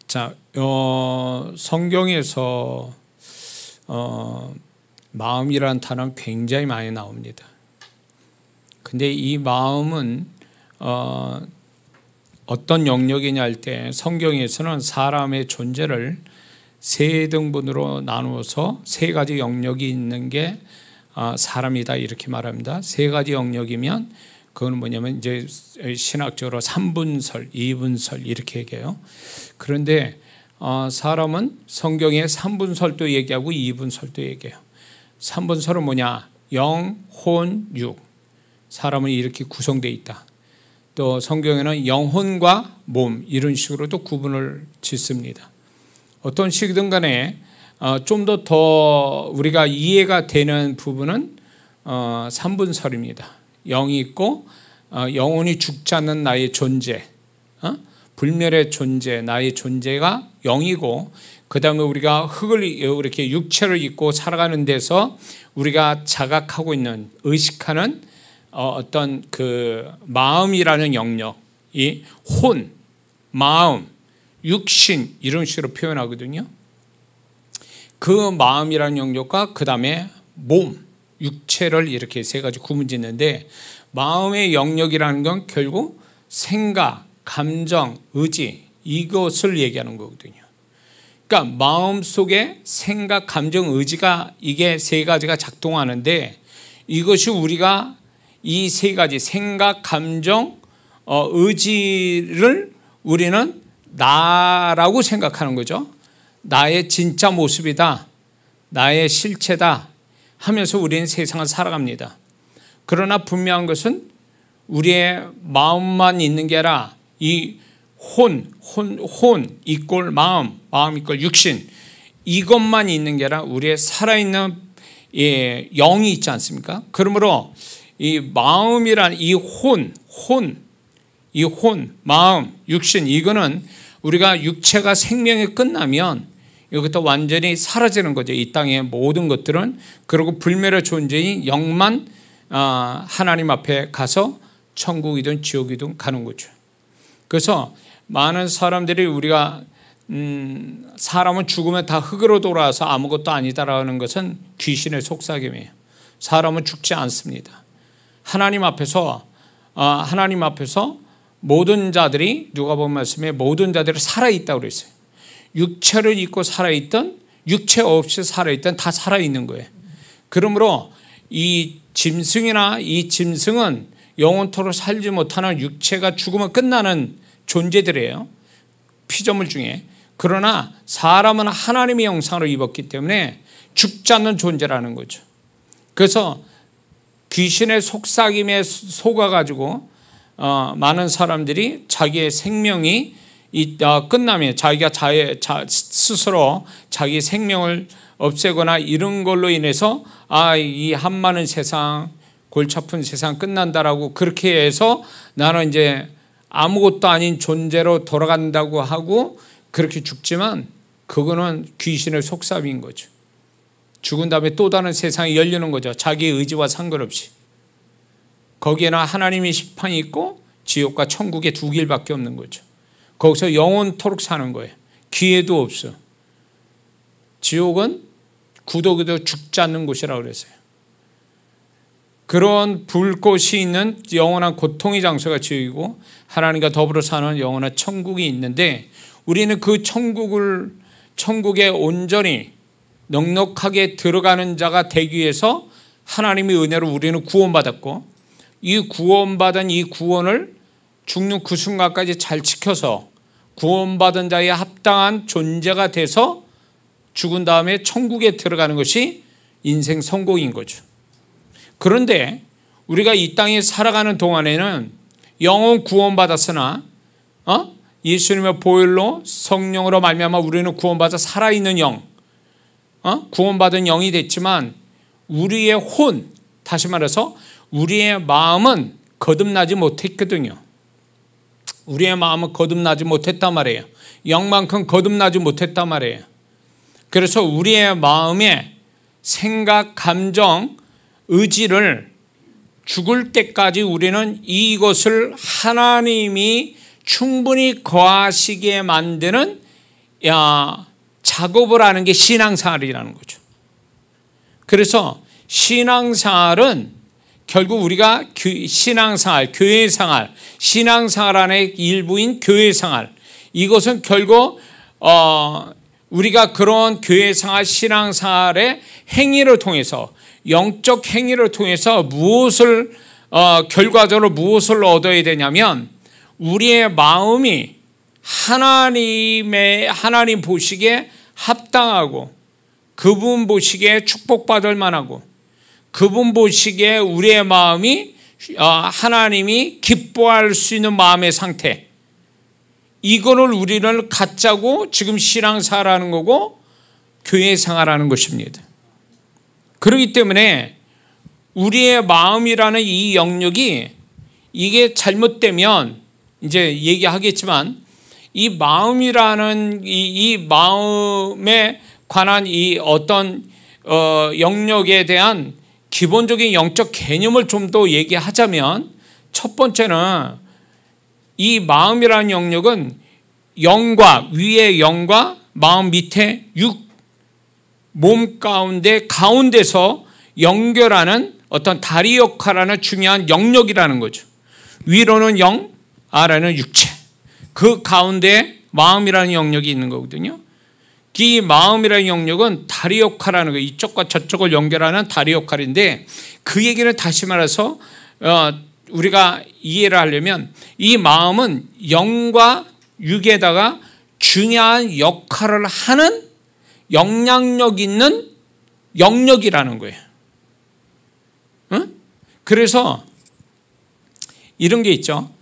자, 성경에서 마음이라는 단어는 굉장히 많이 나옵니다. 근데 이 마음은 어떤 영역이냐 할 때 성경에서는 사람의 존재를 세 등분으로 나누어서 세 가지 영역이 있는 게 사람이다 이렇게 말합니다. 세 가지 영역이면 그건 뭐냐면 이제 신학적으로 3분설, 2분설 이렇게 얘기해요. 그런데 사람은 성경에 3분설도 얘기하고 2분설도 얘기해요. 3분설은 뭐냐? 영, 혼, 육. 사람은 이렇게 구성되어 있다. 또 성경에는 영혼과 몸 이런 식으로도 구분을 짓습니다. 어떤 식이든 간에 좀 더 우리가 이해가 되는 부분은 3분설입니다. 영이 있고 영혼이 죽지 않는 나의 존재, 불멸의 존재, 나의 존재가 영이고, 그 다음에 우리가 흙을 이렇게 육체를 입고 살아가는 데서 우리가 자각하고 있는, 의식하는 어떤 그 마음이라는 영역, 이 혼, 마음, 육신 이런 식으로 표현하거든요. 그 마음이라는 영역과 그 다음에 몸, 육체를 이렇게 세 가지 구분 짓는데, 마음의 영역이라는 건 결국 생각, 감정, 의지 이것을 얘기하는 거거든요. 그러니까 마음속에 생각, 감정, 의지가 이게 세 가지가 작동하는데, 이것이 우리가 이 세 가지 생각, 감정, 의지를 우리는 나라고 생각하는 거죠. 나의 진짜 모습이다, 나의 실체다 하면서 우리는 세상을 살아갑니다. 그러나 분명한 것은 우리의 마음만 있는 게 아니라 이 혼 이꼴 마음, 마음 이꼴 육신, 이것만 있는 게 아니라 우리의 살아있는 영이 있지 않습니까? 그러므로 이 마음이란 이 마음, 육신, 이거는 우리가 육체가 생명이 끝나면 이것도 완전히 사라지는 거죠. 이 땅의 모든 것들은. 그리고 불멸의 존재인 영만 하나님 앞에 가서 천국이든 지옥이든 가는 거죠. 그래서 많은 사람들이 우리가 사람은 죽으면 다 흙으로 돌아와서 아무것도 아니다라는 것은 귀신의 속삭임이에요. 사람은 죽지 않습니다. 하나님 앞에서 모든 자들이, 누가복음 말씀에 모든 자들이 살아있다고 그랬어요. 육체를 입고 살아있던, 육체 없이 살아있던 다 살아있는 거예요. 그러므로 이 짐승은 영원토록 살지 못하는 육체가 죽으면 끝나는 존재들이에요. 피조물 중에. 그러나 사람은 하나님의 형상으로 입었기 때문에 죽지 않는 존재라는 거죠. 그래서 귀신의 속삭임에 속아가지고 많은 사람들이 자기의 생명이 끝나면 자기가 스스로 자기 생명을 없애거나 이런 걸로 인해서 이 한많은 세상, 골치 아픈 세상 끝난다라고 그렇게 해서 나는 이제 아무것도 아닌 존재로 돌아간다고 하고 그렇게 죽지만, 그거는 귀신의 속삭임인 거죠. 죽은 다음에 또 다른 세상이 열리는 거죠. 자기의 의지와 상관없이. 거기에는 하나님의 심판이 있고 지옥과 천국의 두 길밖에 없는 거죠. 거기서 영원토록 사는 거예요. 기회도 없어. 지옥은 구더기도 죽지 않는 곳이라고 그랬어요. 그런 불꽃이 있는 영원한 고통의 장소가 지옥이고, 하나님과 더불어 사는 영원한 천국이 있는데, 우리는 그 천국에 온전히 넉넉하게 들어가는 자가 되기 위해서 하나님의 은혜로 우리는 구원받았고, 이 구원받은 이 구원을 죽는 그 순간까지 잘 지켜서 구원받은 자의 합당한 존재가 돼서 죽은 다음에 천국에 들어가는 것이 인생 성공인 거죠. 그런데 우리가 이 땅에 살아가는 동안에는 영혼 구원받았으나 예수님의 보혈로 성령으로 말미암아 우리는 구원받아 살아있는 영, 구원받은 영이 됐지만 우리의 혼, 다시 말해서 우리의 마음은 거듭나지 못했거든요. 우리의 마음은 거듭나지 못했단 말이에요. 영만큼 거듭나지 못했단 말이에요. 그래서 우리의 마음의 생각, 감정, 의지를 죽을 때까지 우리는 이것을 하나님이 충분히 거하시게 만드는 작업을 하는 게 신앙생활이라는 거죠. 그래서 신앙생활은 결국 우리가 신앙생활, 교회생활, 신앙생활 안의 일부인 교회생활, 이것은 결국 우리가 그런 교회생활, 신앙생활의 행위를 통해서, 영적 행위를 통해서 무엇을 결과적으로 무엇을 얻어야 되냐면, 우리의 마음이 하나님 보시기에 합당하고, 그분 보시기에 축복받을 만하고, 그분 보시기에 우리의 마음이 하나님이 기뻐할 수 있는 마음의 상태, 이거를 우리를 갖자고 지금 신앙생활하는 거고 교회생활하는 것입니다. 그렇기 때문에 우리의 마음이라는 이 영역이, 이게 잘못되면 이제 얘기하겠지만, 이 마음이라는 이 마음에 관한 이 어떤 영역에 대한 기본적인 영적 개념을 좀 더 얘기하자면, 첫 번째는 이 마음이라는 영역은 영과, 위의 영과 마음 밑에 몸 가운데서 연결하는 어떤 다리 역할하는 중요한 영역이라는 거죠. 위로는 영, 아래는 육체, 그 가운데 마음이라는 영역이 있는 거거든요. 이 마음이라는 영역은 다리 역할하는 거예요. 이쪽과 저쪽을 연결하는 다리 역할인데, 그 얘기는 다시 말해서 우리가 이해를 하려면, 이 마음은 영과 육에다가 중요한 역할을 하는 영향력 있는 영역이라는 거예요. 그래서 이런 게 있죠.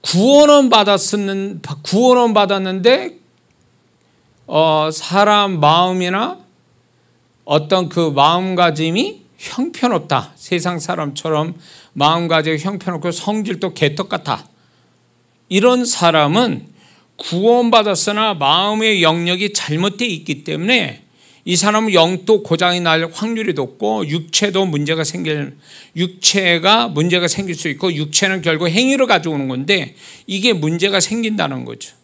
구원은 받았는데 사람 마음이나 어떤 그 마음가짐이 형편없다. 세상 사람처럼 마음가짐이 형편없고 성질도 개떡 같아. 이런 사람은 구원받았으나 마음의 영역이 잘못되어 있기 때문에 이 사람은 영도 고장이 날 확률이 높고, 육체가 문제가 생길 수 있고, 육체는 결국 행위를 가져오는 건데 이게 문제가 생긴다는 거죠.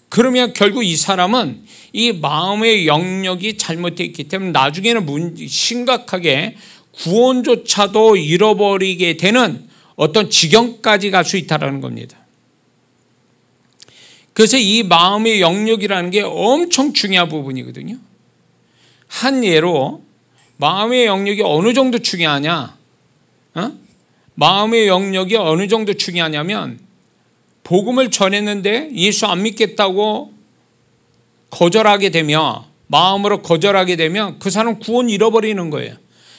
그러면 결국 이 사람은 이 마음의 영역이 잘못되어 있기 때문에 나중에는 심각하게 구원조차도 잃어버리게 되는 어떤 지경까지 갈 수 있다는 겁니다. 그래서 이 마음의 영역이라는 게 엄청 중요한 부분이거든요. 한 예로 마음의 영역이 어느 정도 중요하냐? 마음의 영역이 어느 정도 중요하냐면, 복음을 전했는데 예수 안 믿겠다고 거절하게 되면, 마음으로 거절하게 되면 그 사람 구원 잃어버리는 거예요.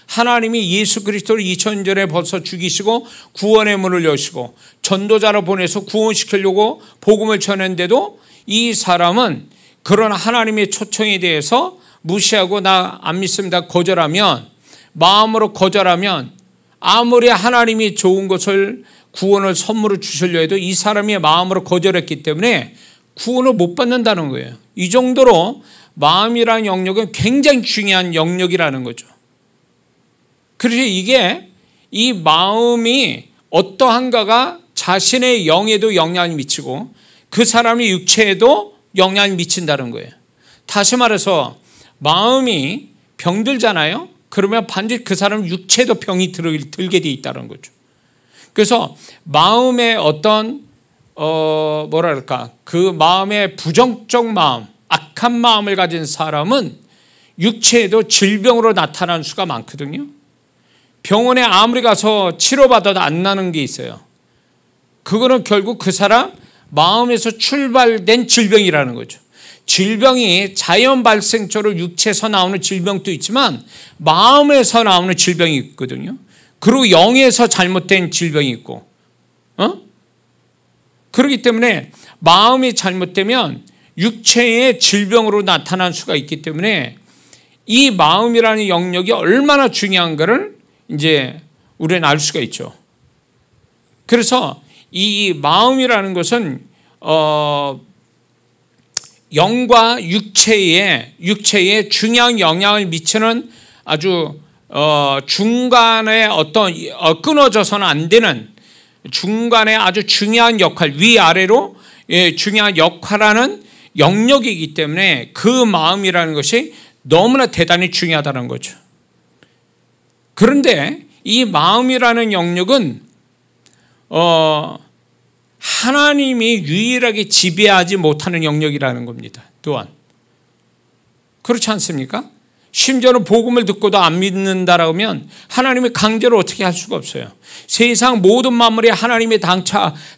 하나님이 예수 그리스도를 2000년 전에 벌써 죽이시고 구원의 문을 여시고 전도자를 보내서 구원시키려고 복음을 전했는데도 이 사람은 그런 하나님의 초청에 대해서 무시하고 나 안 믿습니다 거절하면, 마음으로 거절하면, 아무리 하나님이 좋은 것을 구원을 선물을 주시려 해도 이 사람이 마음으로 거절했기 때문에 구원을 못 받는다는 거예요. 이 정도로 마음이라는 영역은 굉장히 중요한 영역이라는 거죠. 그래서 이 마음이 어떠한가가 자신의 영에도 영향을 미치고 그 사람의 육체에도 영향을 미친다는 거예요. 다시 말해서 마음이 병들잖아요. 그러면 반드시 그 사람 육체도 병이 들게 돼 있다는 거죠. 그래서 마음의 어떤 그 마음의 부정적 마음, 악한 마음을 가진 사람은 육체에도 질병으로 나타나는 수가 많거든요. 병원에 아무리 가서 치료받아도 안 나는 게 있어요. 그거는 결국 그 사람 마음에서 출발된 질병이라는 거죠. 질병이 자연 발생적으로 육체에서 나오는 질병도 있지만 마음에서 나오는 질병이 있거든요. 그리고 영에서 잘못된 질병이 있고, 그렇기 때문에 마음이 잘못되면 육체의 질병으로 나타날 수가 있기 때문에 이 마음이라는 영역이 얼마나 중요한가를 이제 우리는 알 수가 있죠. 그래서 이 마음이라는 것은 영과 육체에 중요한 영향을 미치는 아주 중간에 어떤 끊어져서는 안 되는 중간에 아주 중요한 역할, 위아래로 중요한 역할하는 영역이기 때문에 그 마음이라는 것이 너무나 대단히 중요하다는 거죠. 그런데 이 마음이라는 영역은 하나님이 유일하게 지배하지 못하는 영역이라는 겁니다. 또한 그렇지 않습니까? 심지어는 복음을 듣고도 안 믿는다라고 하면 하나님이 강제로 어떻게 할 수가 없어요. 세상 모든 만물이 하나님이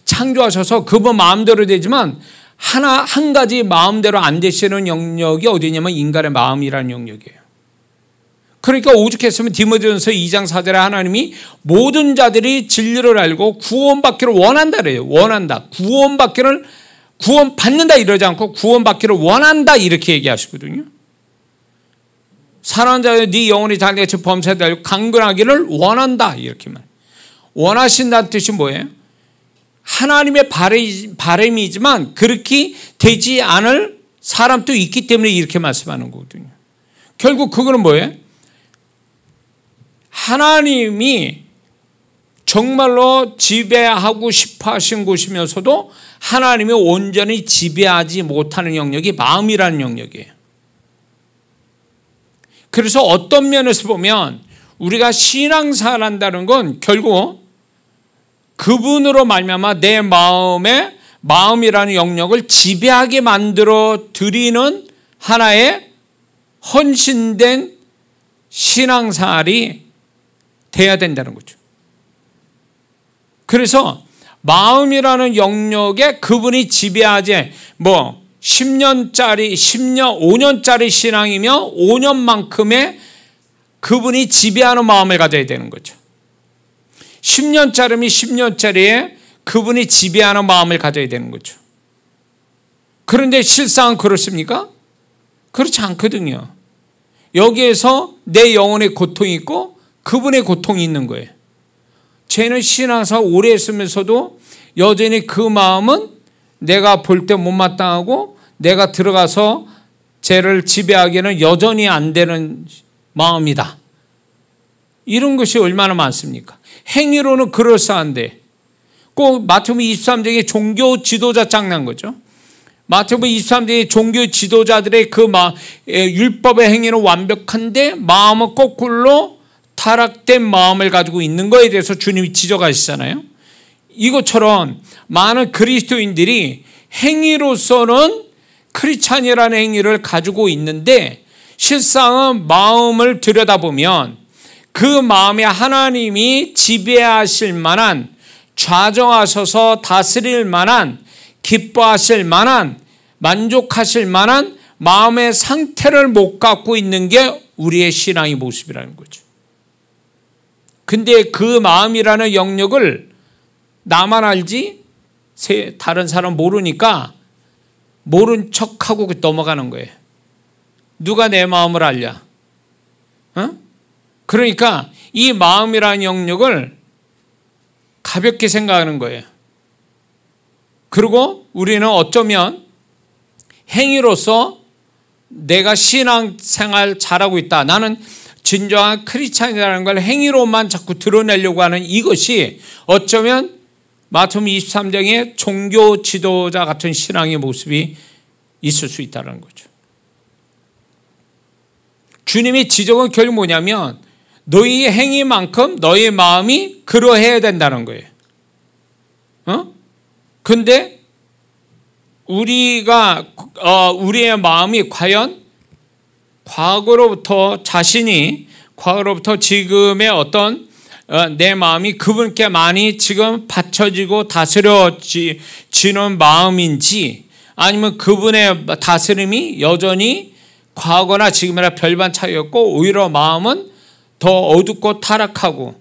창조하셔서 그분 마음대로 되지만 한 가지 마음대로 안 되시는 영역이 어디냐면 인간의 마음이라는 영역이에요. 그러니까 오죽했으면 디모데전서 2장 4절에 하나님이 모든 자들이 진리를 알고 구원받기를 원한다 그래요. 원한다. 구원받는다 이러지 않고 구원받기를 원한다 이렇게 얘기하시거든요. 사랑하는 자여 네 영혼이 자기같이 범사에 알고 강건하기를 원한다 이렇게만. 원하신다는 뜻이 뭐예요? 하나님의 바람이지만 그렇게 되지 않을 사람도 있기 때문에 이렇게 말씀하는 거거든요. 결국 그거는 뭐예요? 하나님이 정말로 지배하고 싶어 하신 곳이면서도 하나님이 온전히 지배하지 못하는 영역이 마음이라는 영역이에요. 그래서 어떤 면에서 보면 우리가 신앙생활 한다는 건 결국 그분으로 말미암아 내 마음이라는 영역을 지배하게 만들어 드리는 하나의 헌신된 신앙생활이 돼야 된다는 거죠. 그래서 마음이라는 영역에 그분이 지배하지 10년짜리 5년짜리 신앙이며 5년만큼의 그분이 지배하는 마음을 가져야 되는 거죠. 10년짜리면 10년짜리에 그분이 지배하는 마음을 가져야 되는 거죠. 그런데 실상은 그렇습니까? 그렇지 않거든요. 여기에서 내 영혼의 고통이 있고 그분의 고통이 있는 거예요. 쟤는 신앙생활 오래 했으면서도 여전히 그 마음은 내가 볼 때 못마땅하고 내가 들어가서 쟤를 지배하기에는 여전히 안 되는 마음이다. 이런 것이 얼마나 많습니까? 행위로는 그럴싸한데 꼭 마태복음 23장에 종교 지도자 짱난 거죠. 마태복음 23장에 종교 지도자들의 그 율법의 행위는 완벽한데 마음은 거꾸로 타락된 마음을 가지고 있는 거에 대해서 주님이 지적하시잖아요. 이것처럼 많은 그리스도인들이 행위로서는 크리스찬이라는 행위를 가지고 있는데 실상은 마음을 들여다보면 그 마음에 하나님이 지배하실 만한, 좌정하셔서 다스릴 만한, 기뻐하실 만한, 만족하실 만한 마음의 상태를 못 갖고 있는 게 우리의 신앙의 모습이라는 거죠. 근데 그 마음이라는 영역을 나만 알지 다른 사람 모르니까 모른 척하고 넘어가는 거예요. 누가 내 마음을 알냐? 그러니까 이 마음이라는 영역을 가볍게 생각하는 거예요. 그리고 우리는 어쩌면 행위로서 내가 신앙생활 잘하고 있다. 나는 진정한 크리스찬이라는 걸 행위로만 자꾸 드러내려고 하는 이것이 어쩌면 마태복음 23장의 종교 지도자 같은 신앙의 모습이 있을 수 있다는 거죠. 주님의 지적은 결국 뭐냐면 너희의 행위만큼 너희의 마음이 그러해야 된다는 거예요. 근데 우리의 마음이 과연 과거로부터 지금의 어떤 내 마음이 그분께 많이 지금 받쳐지고 다스려지는 마음인지 아니면 그분의 다스림이 여전히 과거나 지금이나 별반 차이 없고 오히려 마음은 더 어둡고 타락하고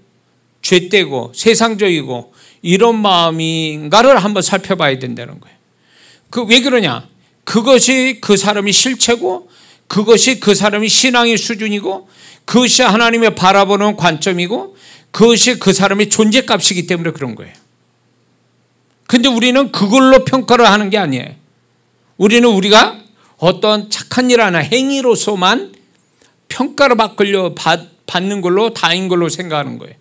죄되고 세상적이고 이런 마음인가를 한번 살펴봐야 된다는 거예요. 왜 그러냐? 그것이 그 사람의 실체고 그것이 그 사람의 신앙의 수준이고 그것이 하나님의 바라보는 관점이고 그것이 그 사람의 존재값이기 때문에 그런 거예요. 근데 우리는 그걸로 평가를 하는 게 아니에요. 우리가 어떤 착한 일 하나 행위로서만 평가를 받는 걸로 다인 걸로 생각하는 거예요.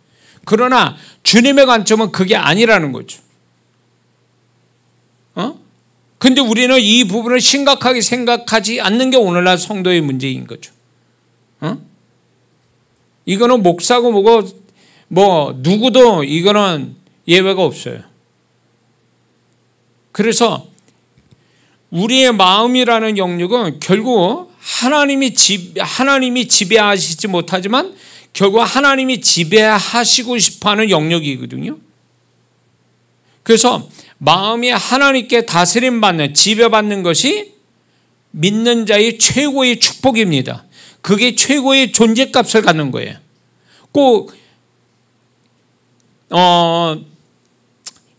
그러나 주님의 관점은 그게 아니라는 거죠. 근데 우리는 이 부분을 심각하게 생각하지 않는 게 오늘날 성도의 문제인 거죠. 이거는 목사고 뭐고 뭐 누구도 이거는 예외가 없어요. 그래서 우리의 마음이라는 영역은 결국 하나님이 지배하시지 못하지만 결국 하나님이 지배하시고 싶어하는 영역이거든요. 그래서 마음이 하나님께 다스림받는, 지배받는 것이 믿는 자의 최고의 축복입니다. 그게 최고의 존재값을 갖는 거예요. 꼭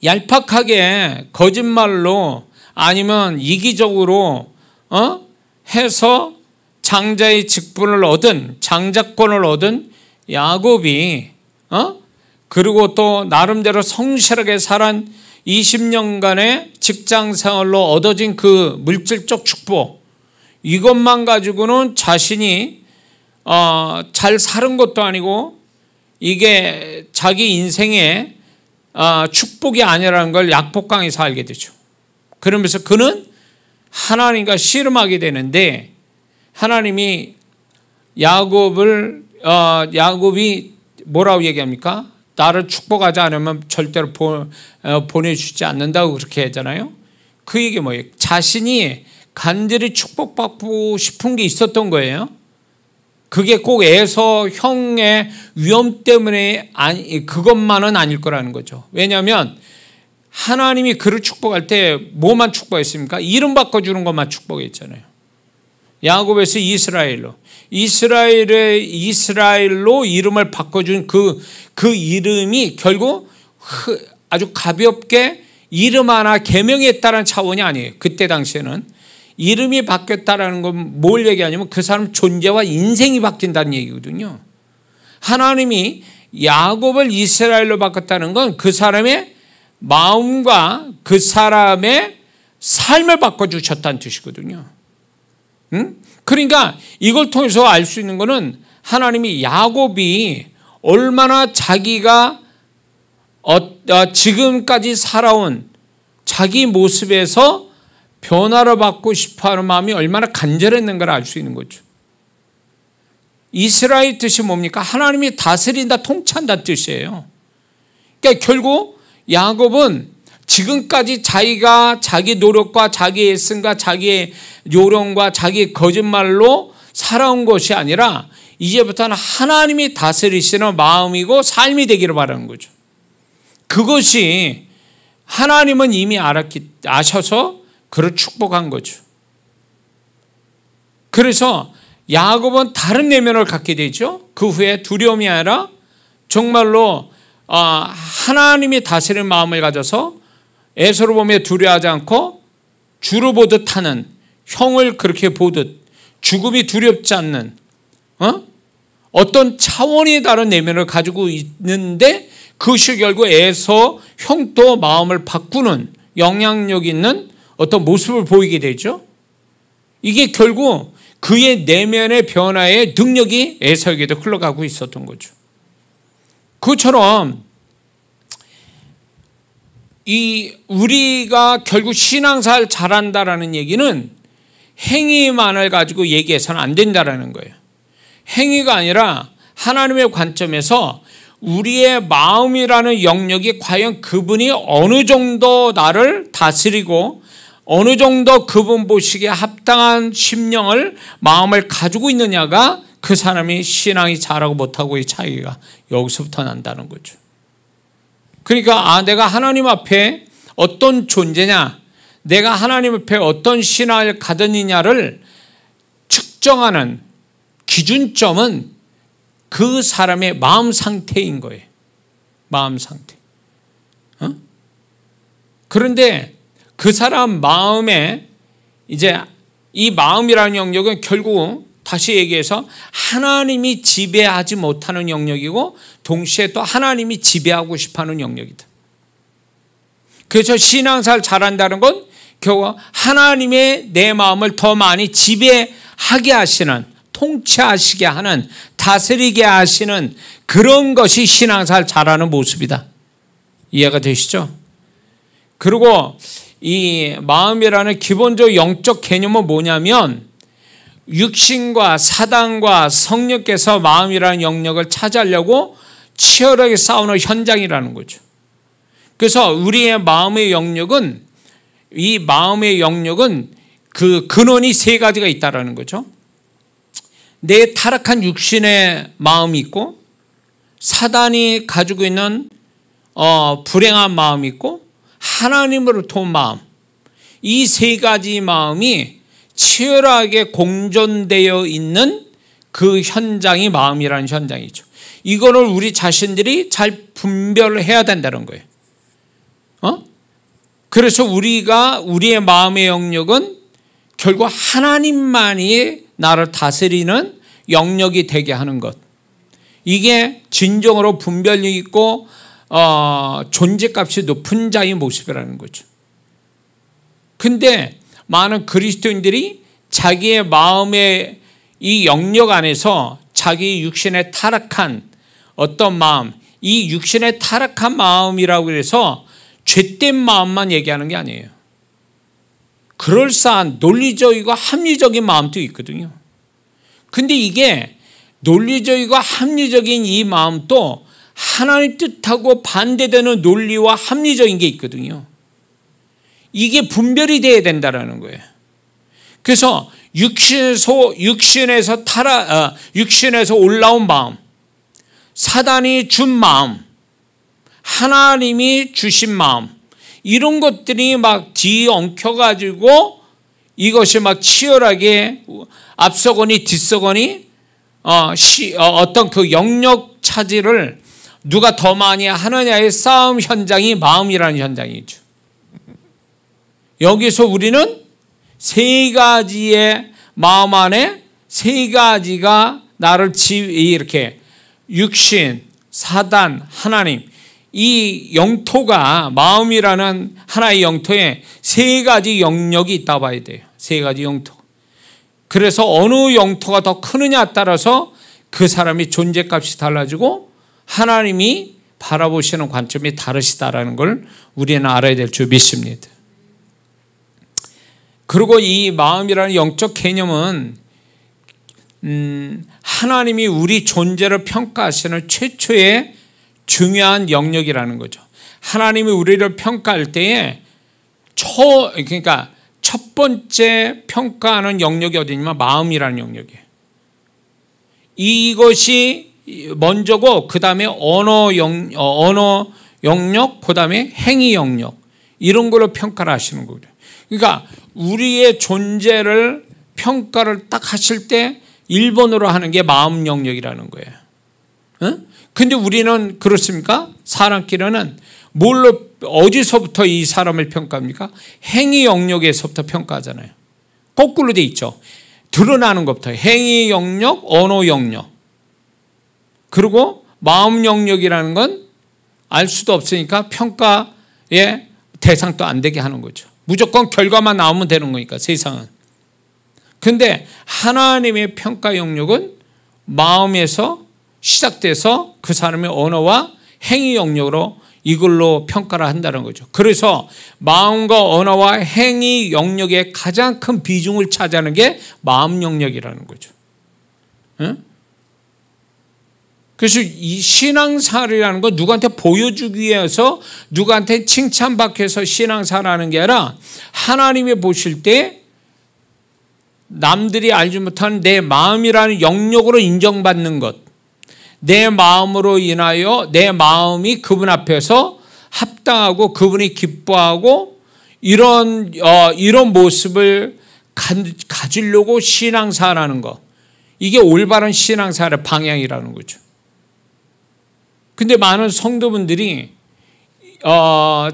얄팍하게 거짓말로 아니면 이기적으로 해서 장자의 직분을 얻은, 장자권을 얻은 야곱이 그리고 또 나름대로 성실하게 살한 20년간의 직장 생활로 얻어진 그 물질적 축복, 이것만 가지고는 자신이 잘 사는 것도 아니고 이게 자기 인생의 축복이 아니라는 걸 약복강에서 알게 되죠. 그러면서 그는 하나님과 씨름하게 되는데, 하나님이 야곱이 뭐라고 얘기합니까? 나를 축복하지 않으면 절대로 보내주지 않는다고 그렇게 하잖아요. 그 얘기 뭐예요? 자신이 간절히 축복받고 싶은 게 있었던 거예요. 그게 꼭 에서 형의 위험 때문에 그것만은 아닐 거라는 거죠. 왜냐하면 하나님이 그를 축복할 때 뭐만 축복했습니까? 이름 바꿔주는 것만 축복했잖아요. 야곱에서 이스라엘로 이름을 바꿔준 그 이름이 결국 아주 가볍게 이름 하나 개명했다는 차원이 아니에요. 그때 당시에는 이름이 바뀌었다는 건 뭘 얘기하냐면 그 사람 존재와 인생이 바뀐다는 얘기거든요. 하나님이 야곱을 이스라엘로 바꿨다는 건 그 사람의 마음과 그 사람의 삶을 바꿔주셨다는 뜻이거든요. 그러니까 이걸 통해서 알 수 있는 거는 하나님이 야곱이 얼마나 자기가 지금까지 살아온 자기 모습에서 변화를 받고 싶어하는 마음이 얼마나 간절했는가를 알 수 있는 거죠. 이스라엘 뜻이 뭡니까? 하나님이 다스린다, 통치한다는 뜻이에요. 그러니까 결국 야곱은 지금까지 자기가 자기 노력과 자기 애씀과 자기의 요령과 자기 거짓말로 살아온 것이 아니라 이제부터는 하나님이 다스리시는 마음이고 삶이 되기를 바라는 거죠. 그것이 하나님은 이미 아셔서 그를 축복한 거죠. 그래서 야곱은 다른 내면을 갖게 되죠. 그 후에 두려움이 아니라 정말로 하나님이 다스리는 마음을 가져서 에서를 보며 두려워하지 않고 주를 보듯 하는, 형을 그렇게 보듯 죽음이 두렵지 않는 어떤 차원이 다른 내면을 가지고 있는데, 그것이 결국 에서 형도 마음을 바꾸는 영향력 있는 어떤 모습을 보이게 되죠. 이게 결국 그의 내면의 변화의 능력이 에서에게도 흘러가고 있었던 거죠. 그처럼 우리가 결국 신앙생활 잘한다라는 얘기는 행위만을 가지고 얘기해서는 안 된다라는 거예요. 행위가 아니라 하나님의 관점에서 우리의 마음이라는 영역이 과연 그분이 어느 정도 나를 다스리고 어느 정도 그분 보시기에 합당한 심령을, 마음을 가지고 있느냐가 그 사람이 신앙이 잘하고 못하고의 차이가 여기서부터 난다는 거죠. 그러니까 내가 하나님 앞에 어떤 존재냐, 내가 하나님 앞에 어떤 신앙을 가졌느냐를 측정하는 기준점은 그 사람의 마음 상태인 거예요. 마음 상태. 그런데 그 사람 마음에 이제 이 마음이라는 영역은 결국 다시 얘기해서 하나님이 지배하지 못하는 영역이고 동시에 또 하나님이 지배하고 싶어하는 영역이다. 그래서 신앙생활 잘한다는 건 결국 하나님의 내 마음을 더 많이 지배하게 하시는, 통치하시게 하는, 다스리게 하시는 그런 것이 신앙생활 잘하는 모습이다. 이해가 되시죠? 그리고 이 마음이라는 기본적 영적 개념은 뭐냐면 육신과 사단과 성령께서 마음이라는 영역을 차지하려고 치열하게 싸우는 현장이라는 거죠. 그래서 우리의 마음의 영역은, 이 마음의 영역은 그 근원이 세 가지가 있다라는 거죠. 내 타락한 육신의 마음이 있고, 사단이 가지고 있는 불행한 마음이 있고, 하나님으로부터 온 마음, 이 세 가지 마음이 치열하게 공존되어 있는 그 현장이 마음이라는 현장이죠. 이거를 우리 자신들이 잘 분별을 해야 된다는 거예요. 그래서 우리의 마음의 영역은 결국 하나님만이 나를 다스리는 영역이 되게 하는 것. 이게 진정으로 분별력 있고 존재값이 높은 자의 모습이라는 거죠. 근데 많은 그리스도인들이 자기의 마음의 이 영역 안에서 자기 육신의 타락한 어떤 마음, 이 육신의 타락한 마음이라고 해서 죄된 마음만 얘기하는 게 아니에요. 그럴싸한 논리적이고 합리적인 마음도 있거든요. 근데 이게 논리적이고 합리적인 이 마음도 하나님 뜻하고 반대되는 논리와 합리적인 게 있거든요. 이게 분별이 돼야 된다는 거예요. 그래서 육신에서 올라온 마음, 사단이 준 마음, 하나님이 주신 마음, 이런 것들이 막 뒤엉켜가지고 이것이 막 치열하게 앞서거니 뒤서거니 어떤 그 영역 차지를 누가 더 많이 하느냐의 싸움 현장이 마음이라는 현장이죠. 여기서 우리는 세 가지의 마음 안에 세 가지가 나를 이렇게 육신, 사단, 하나님, 이 영토가 마음이라는 하나의 영토에 세 가지 영역이 있다 봐야 돼요. 세 가지 영토. 그래서 어느 영토가 더 크느냐에 따라서 그 사람이 존재값이 달라지고 하나님이 바라보시는 관점이 다르시다라는 걸 우리는 알아야 될 줄 믿습니다. 그리고 이 마음이라는 영적 개념은 하나님이 우리 존재를 평가하시는 최초의 중요한 영역이라는 거죠. 하나님이 우리를 평가할 때에 그러니까 첫 번째 평가하는 영역이 어디냐면 마음이라는 영역이에요. 이것이 먼저고 그 다음에 언어 영역, 그 다음에 행위 영역, 이런 걸로 평가를 하시는 거죠. 그러니까 우리의 존재를 평가를 딱 하실 때 1번으로 하는 게 마음 영역이라는 거예요. 근데 우리는 그렇습니까? 사람끼리는 어디서부터 이 사람을 평가합니까? 행위 영역에서부터 평가하잖아요. 거꾸로 돼 있죠. 드러나는 것부터 행위 영역, 언어 영역. 그리고 마음 영역이라는 건 알 수도 없으니까 평가의 대상도 안 되게 하는 거죠. 무조건 결과만 나오면 되는 거니까 세상은. 근데 하나님의 평가 영역은 마음에서 시작돼서 그 사람의 언어와 행위 영역으로 이걸로 평가를 한다는 거죠. 그래서 마음과 언어와 행위 영역의 가장 큰 비중을 차지하는 게 마음 영역이라는 거죠. 그래서 이 신앙생활이라는 건 누구한테 보여주기 위해서 누구한테 칭찬받기 위해서 신앙생활하는 게 아니라 하나님이 보실 때 남들이 알지 못하는 내 마음이라는 영역으로 인정받는 것, 내 마음으로 인하여 내 마음이 그분 앞에서 합당하고 그분이 기뻐하고 이런 모습을 가지려고 신앙생활하는 것, 이게 올바른 신앙생활의 방향이라는 거죠. 근데 많은 성도분들이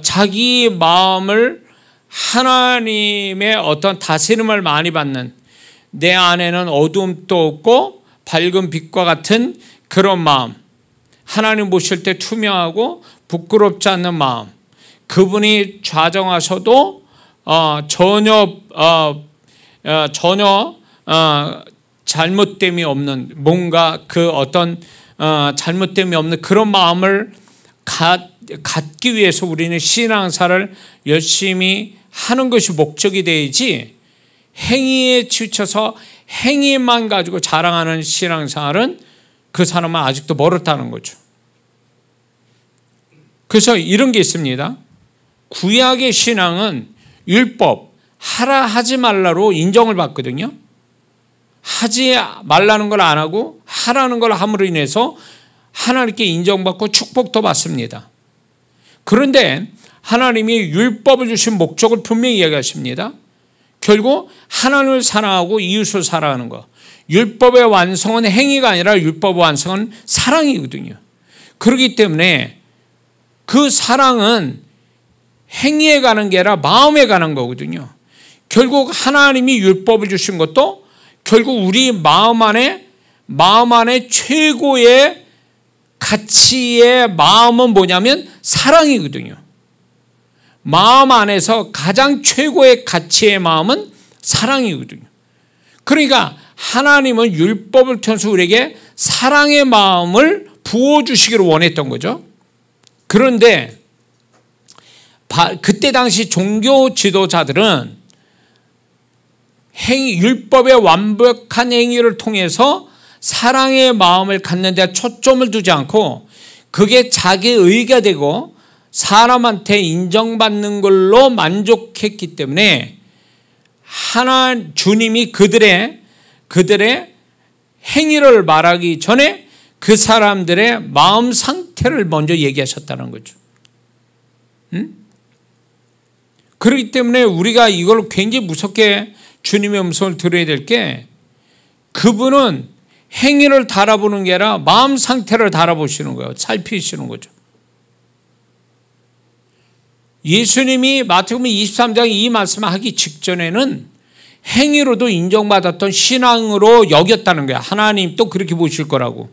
자기 마음을 하나님의 어떤 다스림을 많이 받는, 내 안에는 어두움도 없고 밝은 빛과 같은 그런 마음, 하나님 보실 때 투명하고 부끄럽지 않는 마음, 그분이 좌정하셔도 전혀 잘못됨이 없는, 뭔가 그 어떤 잘못됨이 없는 그런 마음을 갖기 위해서 우리는 신앙사를 열심히 하는 것이 목적이 되지 행위에 치우쳐서 행위만 가지고 자랑하는 신앙생활은 그 사람은 아직도 멀었다는 거죠. 그래서 이런 게 있습니다. 구약의 신앙은 율법, 하라 하지 말라로 인정을 받거든요. 하지 말라는 걸 안 하고 하라는 걸 함으로 인해서 하나님께 인정받고 축복도 받습니다. 그런데 하나님이 율법을 주신 목적을 분명히 이야기하십니다. 결국 하나님을 사랑하고 이웃을 사랑하는 것. 율법의 완성은 행위가 아니라 율법의 완성은 사랑이거든요. 그렇기 때문에 그 사랑은 행위에 가는 게 아니라 마음에 가는 거거든요. 결국 하나님이 율법을 주신 것도 결국 우리 마음 안에 최고의 가치의 마음은 뭐냐면 사랑이거든요. 마음 안에서 가장 최고의 가치의 마음은 사랑이거든요. 그러니까 하나님은 율법을 통해서 우리에게 사랑의 마음을 부어주시기를 원했던 거죠. 그런데 그때 당시 종교 지도자들은 율법의 완벽한 행위를 통해서 사랑의 마음을 갖는 데 초점을 두지 않고 그게 자기 의가 되고 사람한테 인정받는 걸로 만족했기 때문에 주님이 그들의 행위를 말하기 전에 그 사람들의 마음 상태를 먼저 얘기하셨다는 거죠. 그렇기 때문에 우리가 이걸 굉장히 무섭게 주님의 음성을 들어야 될 게 그분은 행위를 달아보는 게 아니라 마음 상태를 달아보시는 거예요. 살피시는 거죠. 예수님이 마태복음 23장 이 말씀을 하기 직전에는 행위로도 인정받았던 신앙으로 여겼다는 거야. 하나님도 그렇게 보실 거라고.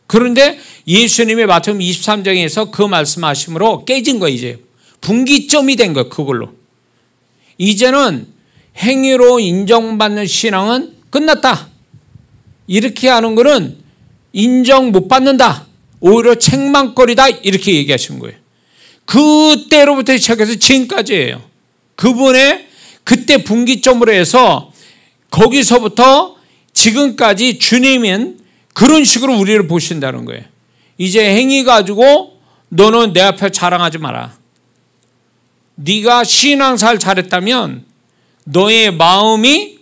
그런데 예수님의 마태복음 23장에서 그 말씀하심으로 깨진 거야. 이제 분기점이 된 거야. 그걸로. 이제는 행위로 인정받는 신앙은 끝났다. 이렇게 하는 거는 인정 못 받는다. 오히려 책망거리다. 이렇게 얘기하신 거예요. 그때로부터 시작해서 지금까지예요. 그분의 그때 분기점으로 해서 거기서부터 지금까지 주님은 그런 식으로 우리를 보신다는 거예요. 이제 행위 가지고 너는 내 앞에 자랑하지 마라. 네가 신앙생활 잘했다면 너의 마음이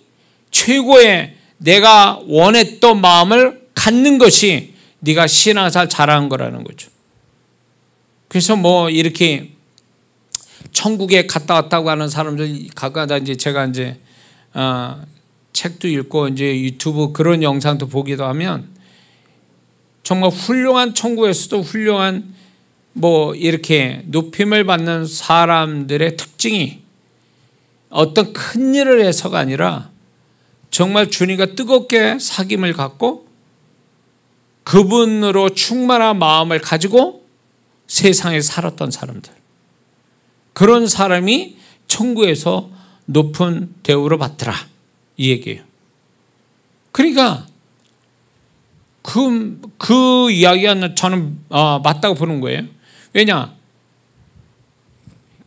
최고의 내가 원했던 마음을 갖는 것이 네가 신앙생활 잘한 거라는 거죠. 그래서 뭐 이렇게 천국에 갔다 왔다고 하는 사람들 가까다 이제 제가 이제 책도 읽고 이제 유튜브 그런 영상도 보기도 하면 정말 훌륭한 천국에서도 훌륭한 뭐 이렇게 높임을 받는 사람들의 특징이 어떤 큰 일을 해서가 아니라 정말 주님과 뜨겁게 사귐을 갖고 그분으로 충만한 마음을 가지고 세상에 살았던 사람들. 그런 사람이 천국에서 높은 대우를 받더라. 이 얘기예요. 그러니까 그 이야기가 저는 맞다고 보는 거예요. 왜냐?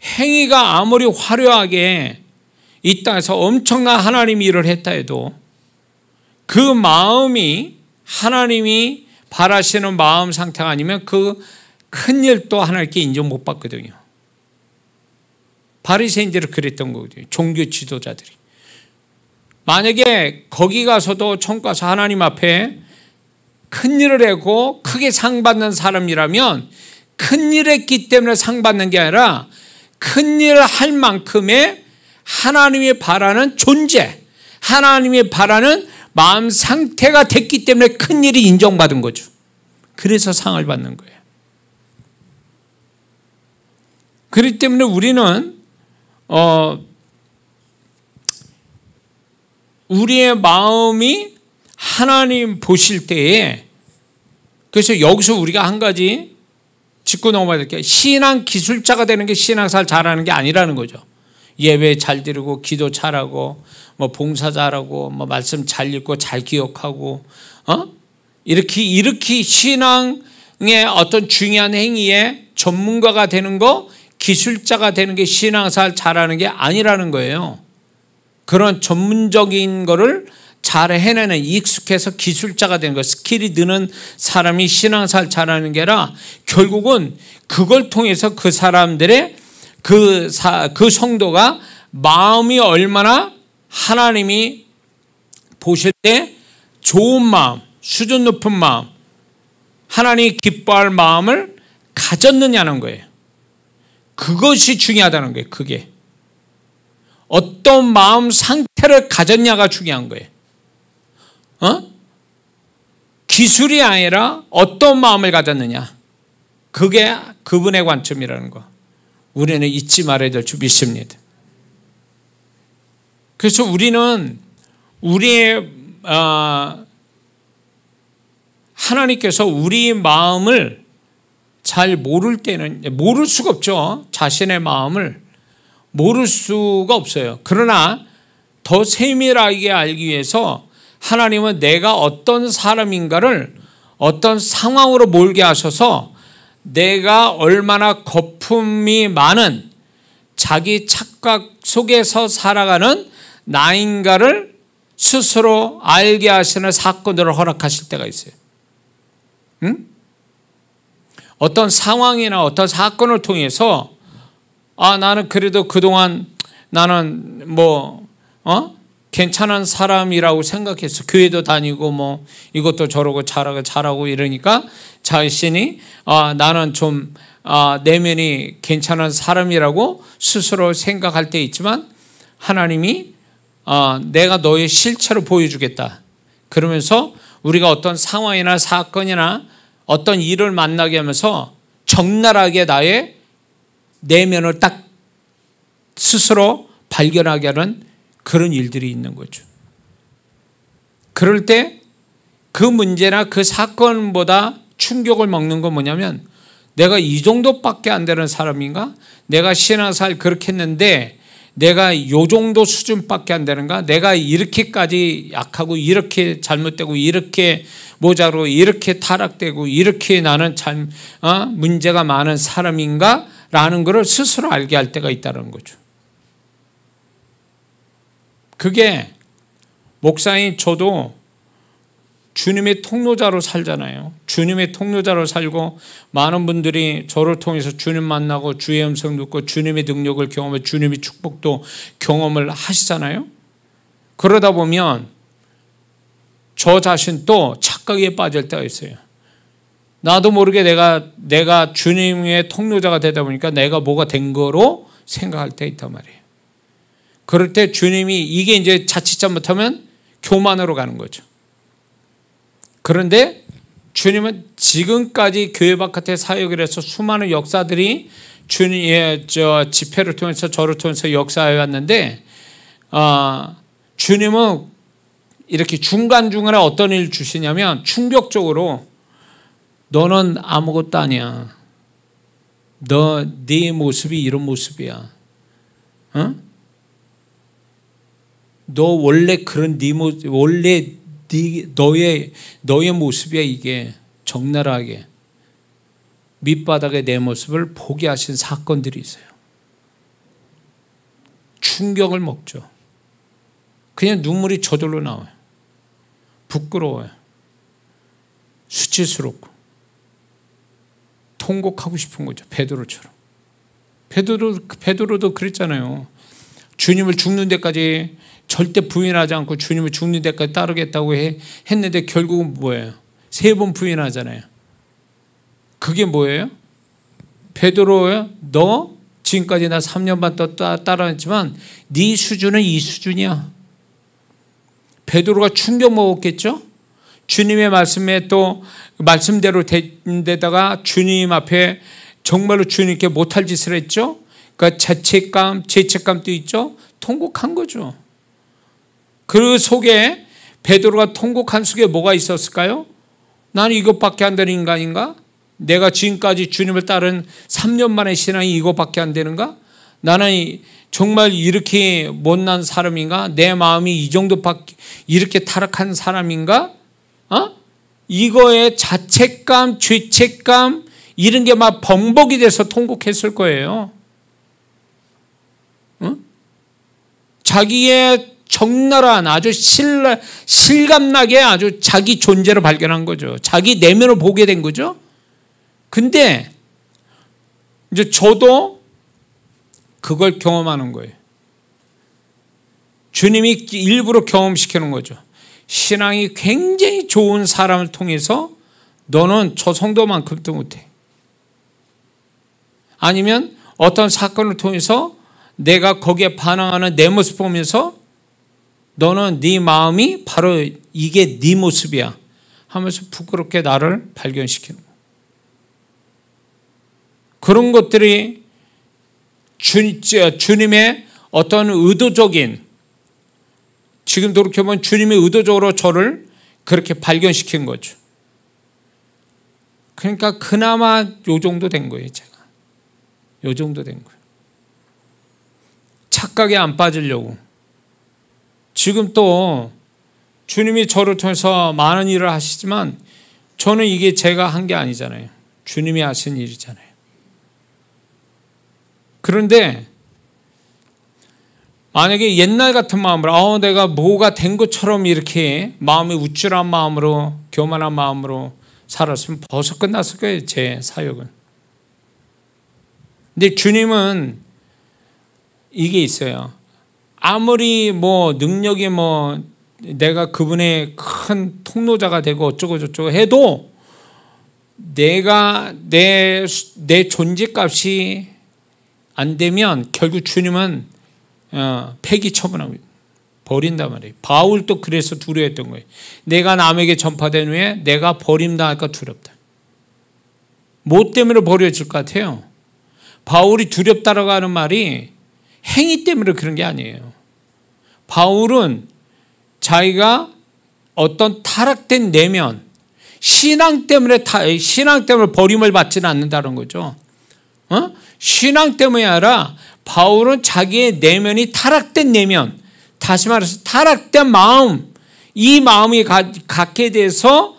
행위가 아무리 화려하게 이 땅에서 엄청난 하나님 일을 했다 해도 그 마음이 하나님이 바라시는 마음 상태가 아니면 그 큰 일도 하나님께 인정 못 받거든요. 바리새인들은 그랬던 거거든요. 종교 지도자들이. 만약에 거기 가서도 천국 가서 하나님 앞에 큰 일을 하고 크게 상 받는 사람이라면 큰 일 했기 때문에 상 받는 게 아니라 큰 일을 할 만큼의 하나님이 바라는 존재, 하나님이 바라는 마음 상태가 됐기 때문에 큰 일이 인정받은 거죠. 그래서 상을 받는 거예요. 그렇기 때문에 우리는 우리의 마음이 하나님 보실 때에 그래서 여기서 우리가 한 가지 짚고 넘어가야 될 게 신앙 기술자가 되는 게 신앙생활 잘하는 게 아니라는 거죠. 예배 잘 드리고 기도 잘하고 뭐 봉사 잘하고 뭐 말씀 잘 읽고 잘 기억하고 이렇게 신앙의 어떤 중요한 행위에 전문가가 되는 거 기술자가 되는 게 신앙생활 잘하는 게 아니라는 거예요. 그런 전문적인 거를 잘 해내는, 익숙해서 기술자가 되는 거, 스킬이 느는 사람이 신앙생활 잘하는 게 아니라 결국은 그걸 통해서 그 사람들의 그 성도가 마음이 얼마나 하나님이 보실 때 좋은 마음, 수준 높은 마음, 하나님이 기뻐할 마음을 가졌느냐는 거예요. 그것이 중요하다는 거예요. 그게 어떤 마음 상태를 가졌냐가 중요한 거예요. 기술이 아니라 어떤 마음을 가졌느냐, 그게 그분의 관점이라는 거 우리는 잊지 말아야 될 줄 믿습니다. 그래서 우리는 우리의 하나님께서 우리 마음을 잘 모를 때는, 모를 수가 없죠. 자신의 마음을 모를 수가 없어요. 그러나 더 세밀하게 알기 위해서 하나님은 내가 어떤 사람인가를 어떤 상황으로 몰게 하셔서 내가 얼마나 거품이 많은 자기 착각 속에서 살아가는 나인가를 스스로 알게 하시는 사건들을 허락하실 때가 있어요. 어떤 상황이나 어떤 사건을 통해서 나는 그래도 그동안 나는 괜찮은 사람이라고 생각했어. 교회도 다니고 이것도 저러고 잘하고 이러니까 자신이 나는 좀 내면이 괜찮은 사람이라고 스스로 생각할 때 있지만 하나님이 내가 너의 실체로 보여주겠다. 그러면서 우리가 어떤 상황이나 사건이나 어떤 일을 만나게 하면서 적나라하게 나의 내면을 딱 스스로 발견하게 하는 그런 일들이 있는 거죠. 그럴 때 그 문제나 그 사건보다 충격을 먹는 건 뭐냐면, 내가 이 정도밖에 안 되는 사람인가? 내가 신앙생활 그렇게 했는데 내가 이 정도 수준밖에 안 되는가? 내가 이렇게까지 약하고 이렇게 잘못되고 이렇게 모자로 이렇게 타락되고 이렇게 나는 문제가 많은 사람인가? 라는 것을 스스로 알게 할 때가 있다는 거죠. 그게 목사인 저도 주님의 통로자로 살잖아요. 주님의 통로자로 살고 많은 분들이 저를 통해서 주님 만나고 주의 음성 듣고 주님의 능력을 경험하고 주님의 축복도 경험을 하시잖아요. 그러다 보면 저 자신도 착각에 빠질 때가 있어요. 나도 모르게 내가 주님의 통로자가 되다 보니까 내가 뭐가 된 거로 생각할 때 있단 말이에요. 그럴 때 주님이 이게 이제 자칫 잘못하면 교만으로 가는 거죠. 그런데 주님은 지금까지 교회 바깥에 사역을 해서 수많은 역사들이 주님의 집회를 통해서 저를 통해서 역사해 왔는데 주님은 이렇게 중간중간에 어떤 일을 주시냐면 충격적으로 너는 아무것도 아니야. 네 모습이 이런 모습이야. 너 원래 그런 네 모습, 원래 너의 모습이야. 이게 적나라하게 밑바닥의 내 모습을 보게 하신 사건들이 있어요. 충격을 먹죠. 그냥 눈물이 저절로 나와요. 부끄러워요. 수치스럽고 통곡하고 싶은 거죠. 베드로처럼. 베드로도 그랬잖아요. 주님을 죽는 데까지 절대 부인하지 않고 주님을 죽는 데까지 따르겠다고 했는데 결국은 뭐예요? 3번 부인하잖아요. 그게 뭐예요? 베드로야, 너 지금까지 나 3년 반 따라했지만 네 수준은 이 수준이야. 베드로가 충격 먹었겠죠? 주님의 말씀에 또 말씀대로 된 데다가 주님 앞에 정말로 주님께 못할 짓을 했죠? 그러니까 죄책감도 있죠? 통곡한 거죠. 그 속에 베드로가 통곡한 속에 뭐가 있었을까요? 나는 이것밖에 안 되는 인간인가? 내가 지금까지 주님을 따른 3년 만의 신앙이 이것밖에 안 되는가? 나는 정말 이렇게 못난 사람인가? 내 마음이 이 정도밖에 이렇게 타락한 사람인가? 이거에 자책감, 죄책감 이런 게 막 번복이 돼서 통곡했을 거예요. 자기의 적나라한 아주 실감나게 아주 자기 존재를 발견한 거죠. 자기 내면을 보게 된 거죠. 근데 이제 저도 그걸 경험하는 거예요. 주님이 일부러 경험시키는 거죠. 신앙이 굉장히 좋은 사람을 통해서 너는 저 정도만큼도 못해. 아니면 어떤 사건을 통해서 내가 거기에 반응하는 내 모습 보면서 너는 네 마음이 바로 이게 네 모습이야 하면서 부끄럽게 나를 발견시키는 거예요. 그런 것들이 주님의 어떤 의도적인, 지금 돌이켜보면 주님이 의도적으로 저를 그렇게 발견시킨 거죠. 그러니까 그나마 요 정도 된 거예요. 제가 요 정도 된 거예요. 착각에 안 빠지려고. 지금 또 주님이 저를 통해서 많은 일을 하시지만 저는 이게 제가 한 게 아니잖아요. 주님이 하신 일이잖아요. 그런데 만약에 옛날 같은 마음으로 내가 뭐가 된 것처럼 이렇게 마음이 우쭐한 마음으로, 교만한 마음으로 살았으면 벌써 끝났을 거예요. 제 사역은. 근데 주님은 이게 있어요. 아무리 능력이 내가 그분의 큰 통로자가 되고 어쩌고 저쩌고 해도 내가 내 존재값이 안 되면 결국 주님은 폐기 처분합니다. 버린단 말이에요. 바울도 그래서 두려워했던 거예요. 내가 남에게 전파된 후에 내가 버림당할까 두렵다. 뭐 때문에 버려질 것 같아요? 바울이 두렵다라고 하는 말이 행위 때문에 그런 게 아니에요. 바울은 자기가 어떤 타락된 내면, 신앙 때문에 버림을 받지는 않는다는 거죠. 신앙 때문이 아니라 바울은 자기의 내면이 타락된 내면, 다시 말해서 타락된 마음, 이 마음이 갖게 돼서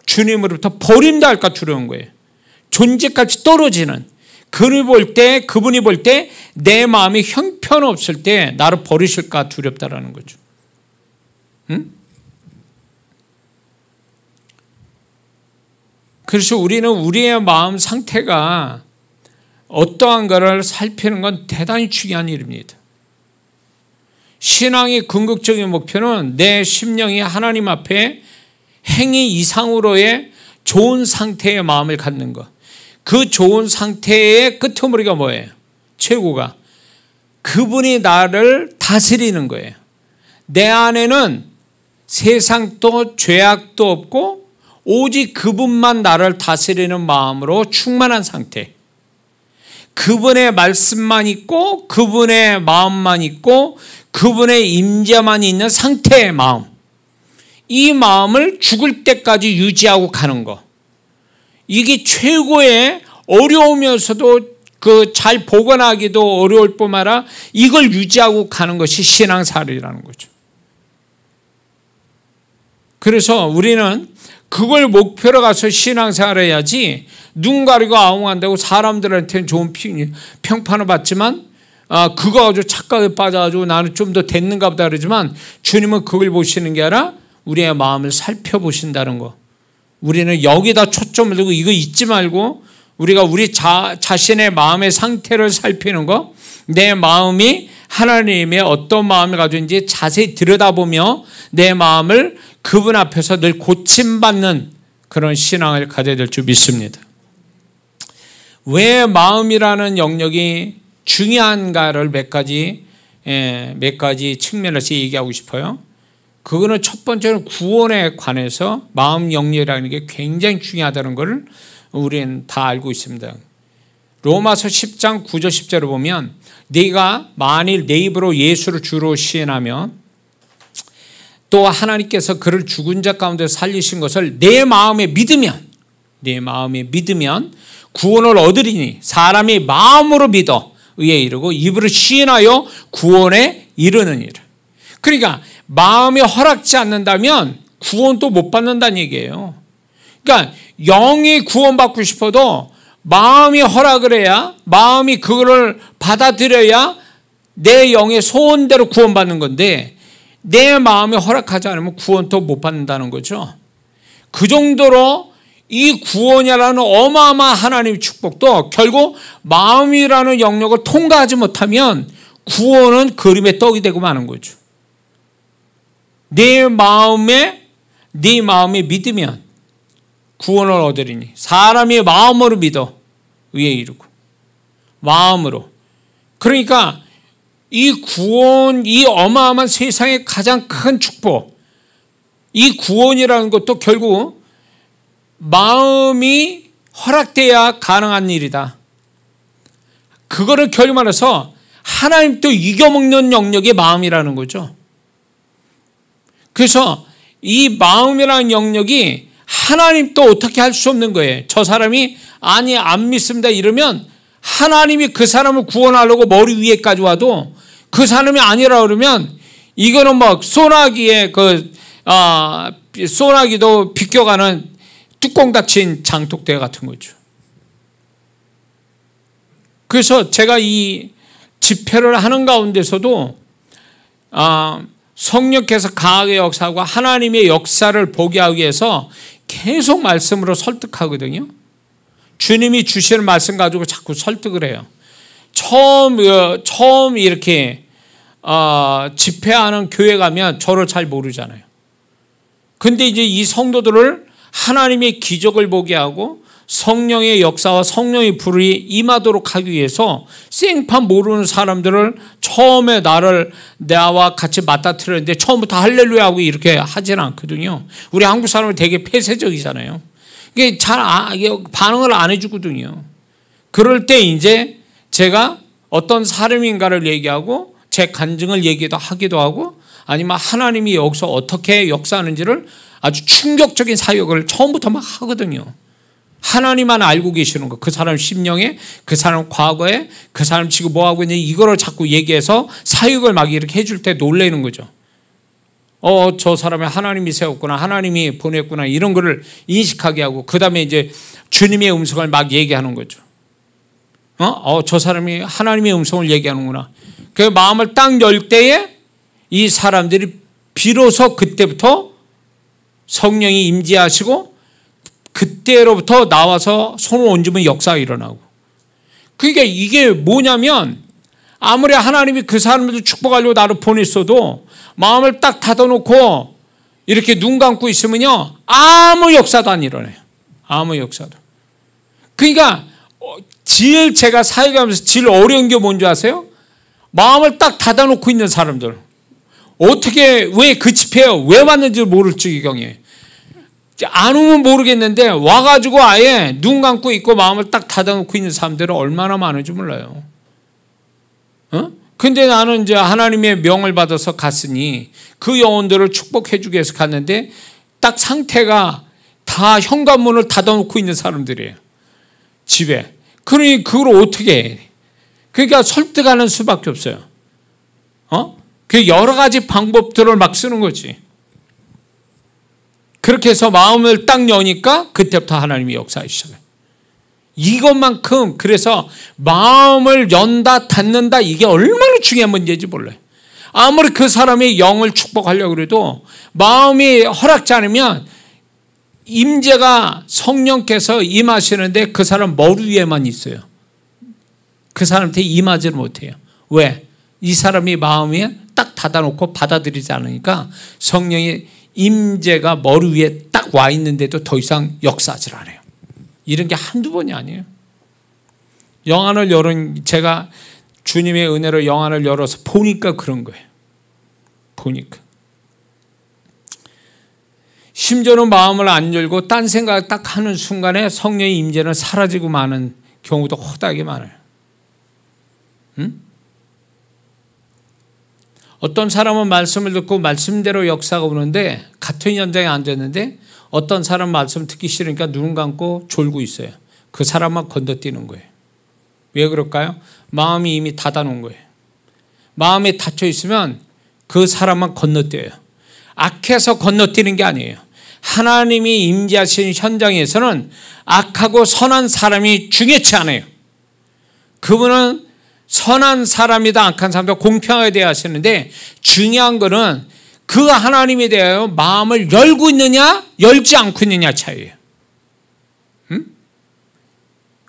주님으로부터 버림당할까 두려운 거예요. 존재값이 떨어지는. 그분이 볼 때 내 마음이 형편없을 때 나를 버리실까 두렵다라는 거죠. 응? 그래서 우리는 우리의 마음 상태가 어떠한가를 살피는 건 대단히 중요한 일입니다. 신앙의 궁극적인 목표는 내 심령이 하나님 앞에 행위 이상으로의 좋은 상태의 마음을 갖는 것. 그 좋은 상태의 끄트머리가 뭐예요? 최고가 그분이 나를 다스리는 거예요. 내 안에는 세상도 죄악도 없고 오직 그분만 나를 다스리는 마음으로 충만한 상태. 그분의 말씀만 있고 그분의 마음만 있고 그분의 임재만 있는 상태의 마음. 이 마음을 죽을 때까지 유지하고 가는 거. 이게 최고의 어려우면서도 잘 복원하기도 어려울 뿐만 아니라 이걸 유지하고 가는 것이 신앙생활이라는 거죠. 그래서 우리는 그걸 목표로 가서 신앙생활을 해야지 눈 가리고 아웅한다고 사람들한테는 좋은 평판을 받지만 그거 아주 착각에 빠져가지고 나는 좀 더 됐는가 보다 그러지만 주님은 그걸 보시는 게 아니라 우리의 마음을 살펴보신다는 거. 우리는 여기다 초점을 두고 이거 잊지 말고 우리가 우리 자신의 마음의 상태를 살피는 거, 내 마음이 하나님의 어떤 마음을 가지고 있는지 자세히 들여다보며 내 마음을 그분 앞에서 늘 고침받는 그런 신앙을 가져야 될 줄 믿습니다. 왜 마음이라는 영역이 중요한가를 몇 가지 측면에서 얘기하고 싶어요. 그거는 첫 번째는 구원에 관해서 마음 영역이라는 게 굉장히 중요하다는 것을 우리는 다 알고 있습니다. 로마서 10장 9절 10절을 보면 네가 만일 내 입으로 예수를 주로 시인하면 또 하나님께서 그를 죽은 자 가운데 살리신 것을 내 마음에 믿으면 구원을 얻으리니 사람이 마음으로 믿어 의에 이르고 입으로 시인하여 구원에 이르느니라. 그러니까 마음이 허락지 않는다면 구원도 못 받는다는 얘기예요. 그러니까 영이 구원받고 싶어도 마음이 허락을 해야, 마음이 그거를 받아들여야 내 영의 소원대로 구원받는 건데 내 마음에 허락하지 않으면 구원도 못 받는다는 거죠. 그 정도로 이 구원이라는 어마어마한 하나님의 축복도 결국 마음이라는 영역을 통과하지 못하면 구원은 그림의 떡이 되고 마는 거죠. 네 마음에 믿으면 구원을 얻으리니 사람이 마음으로 믿어 의에 이르고 마음으로. 그러니까 이 구원, 이 어마어마한 세상의 가장 큰 축복, 이 구원이라는 것도 결국 마음이 허락돼야 가능한 일이다. 그거를 결국 말해서 하나님도 이겨먹는 영역이 마음이라는 거죠. 그래서 이 마음이라는 영역이 하나님도 어떻게 할 수 없는 거예요. 저 사람이 아니 안 믿습니다 이러면 하나님이 그 사람을 구원하려고 머리 위에까지 와도 그 사람이 아니라 그러면 이거는 뭐 소나기에 소나기도 비껴가는 뚜껑 닫힌 장독대 같은 거죠. 그래서 제가 이 집회를 하는 가운데서도 성령께서 강하게 역사하고 하나님의 역사를 보게 하기 위해서 계속 말씀으로 설득하거든요. 주님이 주시는 말씀 가지고 자꾸 설득을 해요. 처음 이렇게 집회하는 교회 가면 저를 잘 모르잖아요. 근데 이제 이 성도들을 하나님의 기적을 보게 하고 성령의 역사와 성령의 불이 임하도록 하기 위해서 생판 모르는 사람들을 처음에 나와 같이 맞닥뜨렸는데 처음부터 할렐루야 하고 이렇게 하지는 않거든요. 우리 한국 사람은 되게 폐쇄적이잖아요. 이게 반응을 안 해주거든요. 그럴 때 이제 제가 어떤 사람인가를 얘기하고 제 간증을 얘기하기도 하고 아니면 하나님이 여기서 어떻게 역사하는지를 아주 충격적인 사역을 처음부터 막 하거든요. 하나님만 알고 계시는 거. 그 사람 심령에, 그 사람 과거에, 그 사람 지금 뭐 하고 있는지 이거를 자꾸 얘기해서 사역을 막 이렇게 해줄 때 놀라는 거죠. 저 사람이 하나님이 세웠구나, 하나님이 보냈구나 이런 거를 인식하게 하고 그 다음에 이제 주님의 음성을 막 얘기하는 거죠. 저 사람이 하나님의 음성을 얘기하는구나. 그 마음을 딱 열 때에 이 사람들이 비로소 그때부터 성령이 임재하시고 그때로부터 나와서 손을 얹으면 역사가 일어나고. 그러니까 이게 뭐냐면 아무리 하나님이 그 사람들을 축복하려고 나를 보냈어도 마음을 딱 닫아놓고 이렇게 눈 감고 있으면요 아무 역사도 안 일어나요. 아무 역사도. 그러니까 제가 사역하면서 제일 어려운 게 뭔지 아세요? 마음을 딱 닫아놓고 있는 사람들. 어떻게 왜 그 집회에 왜 왔는지 모를 지경이에요. 안 오면 모르겠는데 와가지고 아예 눈 감고 있고 마음을 딱 닫아놓고 있는 사람들은 얼마나 많은지 몰라요. 근데 나는 이제 하나님의 명을 받아서 갔으니 그 영혼들을 축복해주기 위해서 갔는데 딱 상태가 다 현관문을 닫아놓고 있는 사람들이에요. 집에. 그러니 그걸 어떻게 해? 그러니까 설득하는 수밖에 없어요. 그 여러 가지 방법들을 막 쓰는 거지. 그렇게 해서 마음을 딱 여니까 그때부터 하나님이 역사하기 시작해요. 이것만큼 그래서 마음을 연다 닫는다 이게 얼마나 중요한 문제인지 몰라요. 아무리 그 사람의 영을 축복하려고 해도 마음이 허락지 않으면 임재가 성령께서 임하시는데 그 사람 머리 위에만 있어요. 그 사람한테 임하지를 못해요. 왜? 이 사람이 마음에 딱 닫아놓고 받아들이지 않으니까 성령의 임재가 머리 위에 딱 와 있는데도 더 이상 역사하지 않아요. 이런 게 한두 번이 아니에요. 영안을 열은 제가 주님의 은혜로 영안을 열어서 보니까 그런 거예요. 보니까. 심지어는 마음을 안 열고 딴 생각 딱 하는 순간에 성령의 임재는 사라지고 마는 경우도 허다하게 많아요. 어떤 사람은 말씀을 듣고 말씀대로 역사가 오는데 같은 현장에 앉았는데 어떤 사람 말씀 듣기 싫으니까 눈 감고 졸고 있어요. 그 사람만 건너뛰는 거예요. 왜 그럴까요? 마음이 이미 닫아놓은 거예요. 마음에 닫혀 있으면 그 사람만 건너뛰어요. 악해서 건너뛰는 게 아니에요. 하나님이 임재하신 현장에서는 악하고 선한 사람이 중요치 않아요. 그분은 선한 사람이다 악한 사람이다 공평하게 대하시는데 중요한 거는 그 하나님에 대하여 마음을 열고 있느냐 열지 않고 있느냐 차이예요.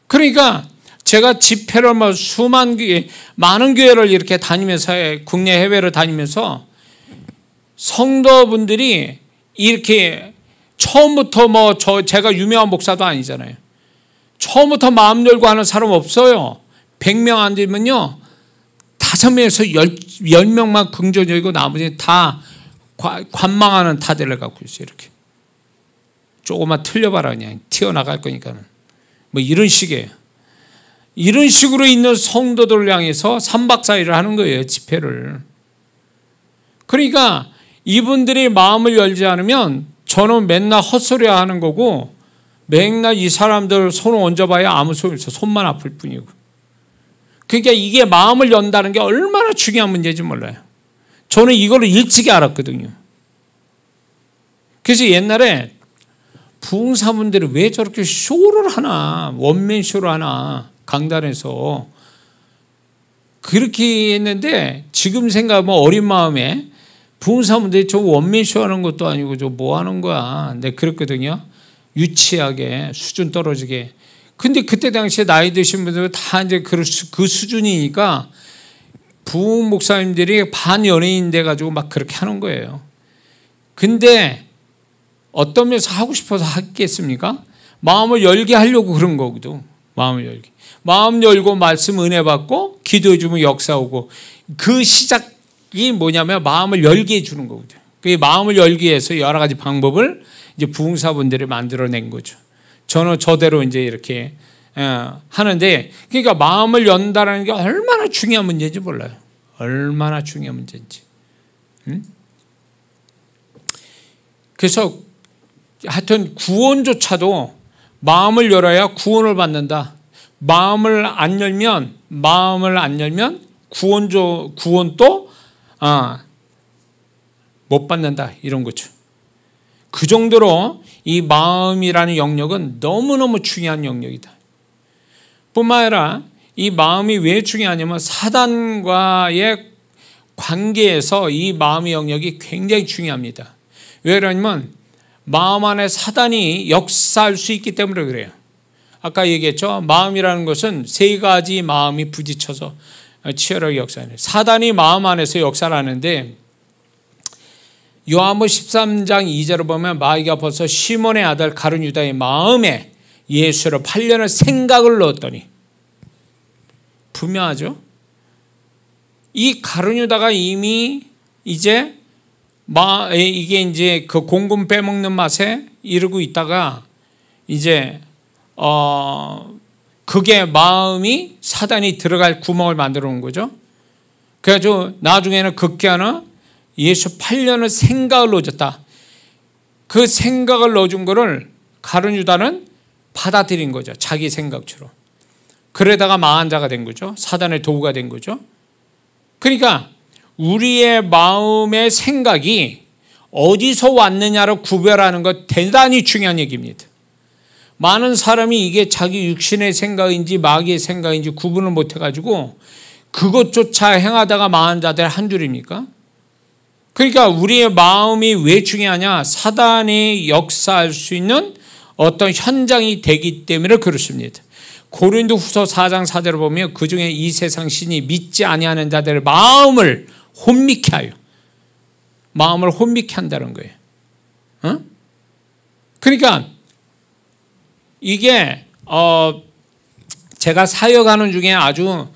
그러니까 제가 집회를 수만 교회 많은 교회를 이렇게 다니면서 국내 해외를 다니면서 성도분들이 이렇게 처음부터 제가 유명한 목사도 아니잖아요. 처음부터 마음 열고 하는 사람 없어요. 100명 안 되면요 5명에서 10명만 긍정적이고 나머지는 다 관망하는 타대를 갖고 있어요. 이렇게 조금만 틀려봐라 그냥 튀어나갈 거니까는 뭐 이런 식이에요. 이런 식으로 있는 성도들을 향해서 3박 4일을 하는 거예요. 집회를. 그러니까 이분들이 마음을 열지 않으면 저는 맨날 헛소리 하는 거고 맨날 이 사람들 손을 얹어봐야 아무 소용이 없어. 손만 아플 뿐이고. 그러니까 이게 마음을 연다는 게 얼마나 중요한 문제인지 몰라요. 저는 이거를 일찍이 알았거든요. 그래서 옛날에 부흥사분들이 왜 저렇게 쇼를 하나 원맨 쇼를 하나 강단에서 그렇게 했는데 지금 생각하면 어린 마음에 부흥사분들이 저 원맨 쇼 하는 것도 아니고 저 뭐 하는 거야. 네, 그랬거든요. 유치하게 수준 떨어지게. 근데 그때 당시에 나이 드신 분들은 다 이제 그 수준이니까 부흥 목사님들이 반연예인 돼가지고 막 그렇게 하는 거예요. 근데 어떤 면에서 하고 싶어서 하겠습니까? 마음을 열게 하려고 그런 거거든. 마음을 열게. 마음 열고 말씀 은혜 받고 기도해 주면 역사 오고 그 시작이 뭐냐면 마음을 열게 해주는 거거든. 그 마음을 열기 위해서 여러 가지 방법을 이제 부흥사분들이 만들어낸 거죠. 저는 저대로 이제 이렇게 하는데 그러니까 마음을 연다라는 게 얼마나 중요한 문제인지 몰라요. 얼마나 중요한 문제인지. 그래서 하여튼 구원조차도 마음을 열어야 구원을 받는다. 마음을 안 열면 구원도 못 받는다 이런 거죠. 그 정도로 이 마음이라는 영역은 너무너무 중요한 영역이다. 뿐만 아니라 이 마음이 왜 중요하냐면 사단과의 관계에서 이 마음의 영역이 굉장히 중요합니다. 왜 그러냐면 마음 안에 사단이 역사할 수 있기 때문에 그래요. 아까 얘기했죠. 마음이라는 것은 세 가지 마음이 부딪혀서 치열하게 역사하는 사단이 마음 안에서 역사를 하는데 요한복음 13장 2절을 보면 마귀가 벌써 시몬의 아들 가룟 유다의 마음에 예수를 팔려는 생각을 넣었더니 분명하죠. 이 가룟 유다가 이미 이제 이게 이제 그 공금 빼먹는 맛에 이르고 있다가 이제 그게 마음이 사단이 들어갈 구멍을 만들어 놓은 거죠. 그래가지고 나중에는 극기하나 예수 팔려는 생각을 넣어줬다. 그 생각을 넣어준 거를 가룟 유다는 받아들인 거죠. 자기 생각처럼. 그러다가 망한 자가 된 거죠. 사단의 도구가 된 거죠. 그러니까 우리의 마음의 생각이 어디서 왔느냐를 구별하는 것 대단히 중요한 얘기입니다. 많은 사람이 이게 자기 육신의 생각인지 마귀의 생각인지 구분을 못해가지고 그것조차 행하다가 망한 자들 한 줄입니까? 그러니까 우리의 마음이 왜 중요하냐? 사단이 역사할 수 있는 어떤 현장이 되기 때문에 그렇습니다. 고린도후서 4장 4절을 보면 그중에 이 세상 신이 믿지 아니하는 자들의 마음을 혼미케 하여 마음을 혼미케 한다는 거예요. 그러니까 이게 제가 사역하는 중에 아주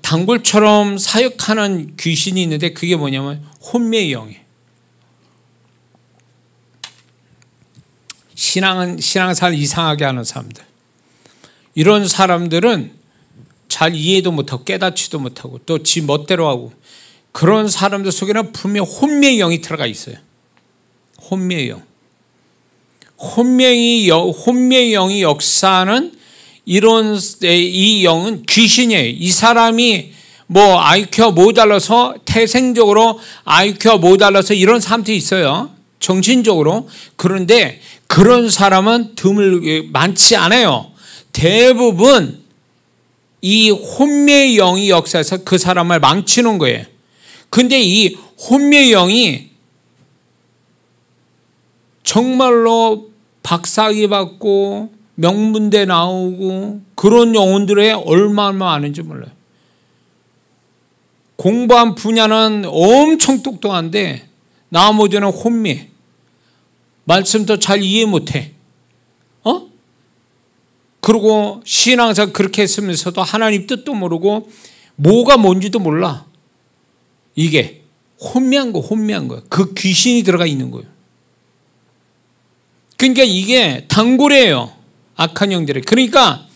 단골처럼 사역하는 귀신이 있는데 그게 뭐냐면 혼미의 영이에요. 신앙생활 이상하게 하는 사람들. 이런 사람들은 잘 이해도 못하고 깨닫지도 못하고 또 지 멋대로 하고 그런 사람들 속에는 분명 혼미의 영이 들어가 있어요. 혼미의 영. 혼미의 영이 역사하는 이런 이 영은 귀신이에요. 이 사람이 뭐 IQ가 모자라서 태생적으로 IQ가 모자라서 이런 사람들이 있어요. 정신적으로. 그런데 그런 사람은 많지 않아요. 대부분 이 혼미의 영이 역사해서 그 사람을 망치는 거예요. 근데 이 혼미의 영이 정말로 박사학위 받고 명문대 나오고 그런 영혼들의 얼마나 많은지 몰라요. 공부한 분야는 엄청 똑똑한데 나머지는 혼미, 말씀도 잘 이해 못해. 그리고 신앙생활 그렇게 했으면서도 하나님 뜻도 모르고 뭐가 뭔지도 몰라. 이게 혼미한 거예요. 그 귀신이 들어가 있는 거예요. 그러니까 이게 단골이에요. 악한 영들이. 그러니까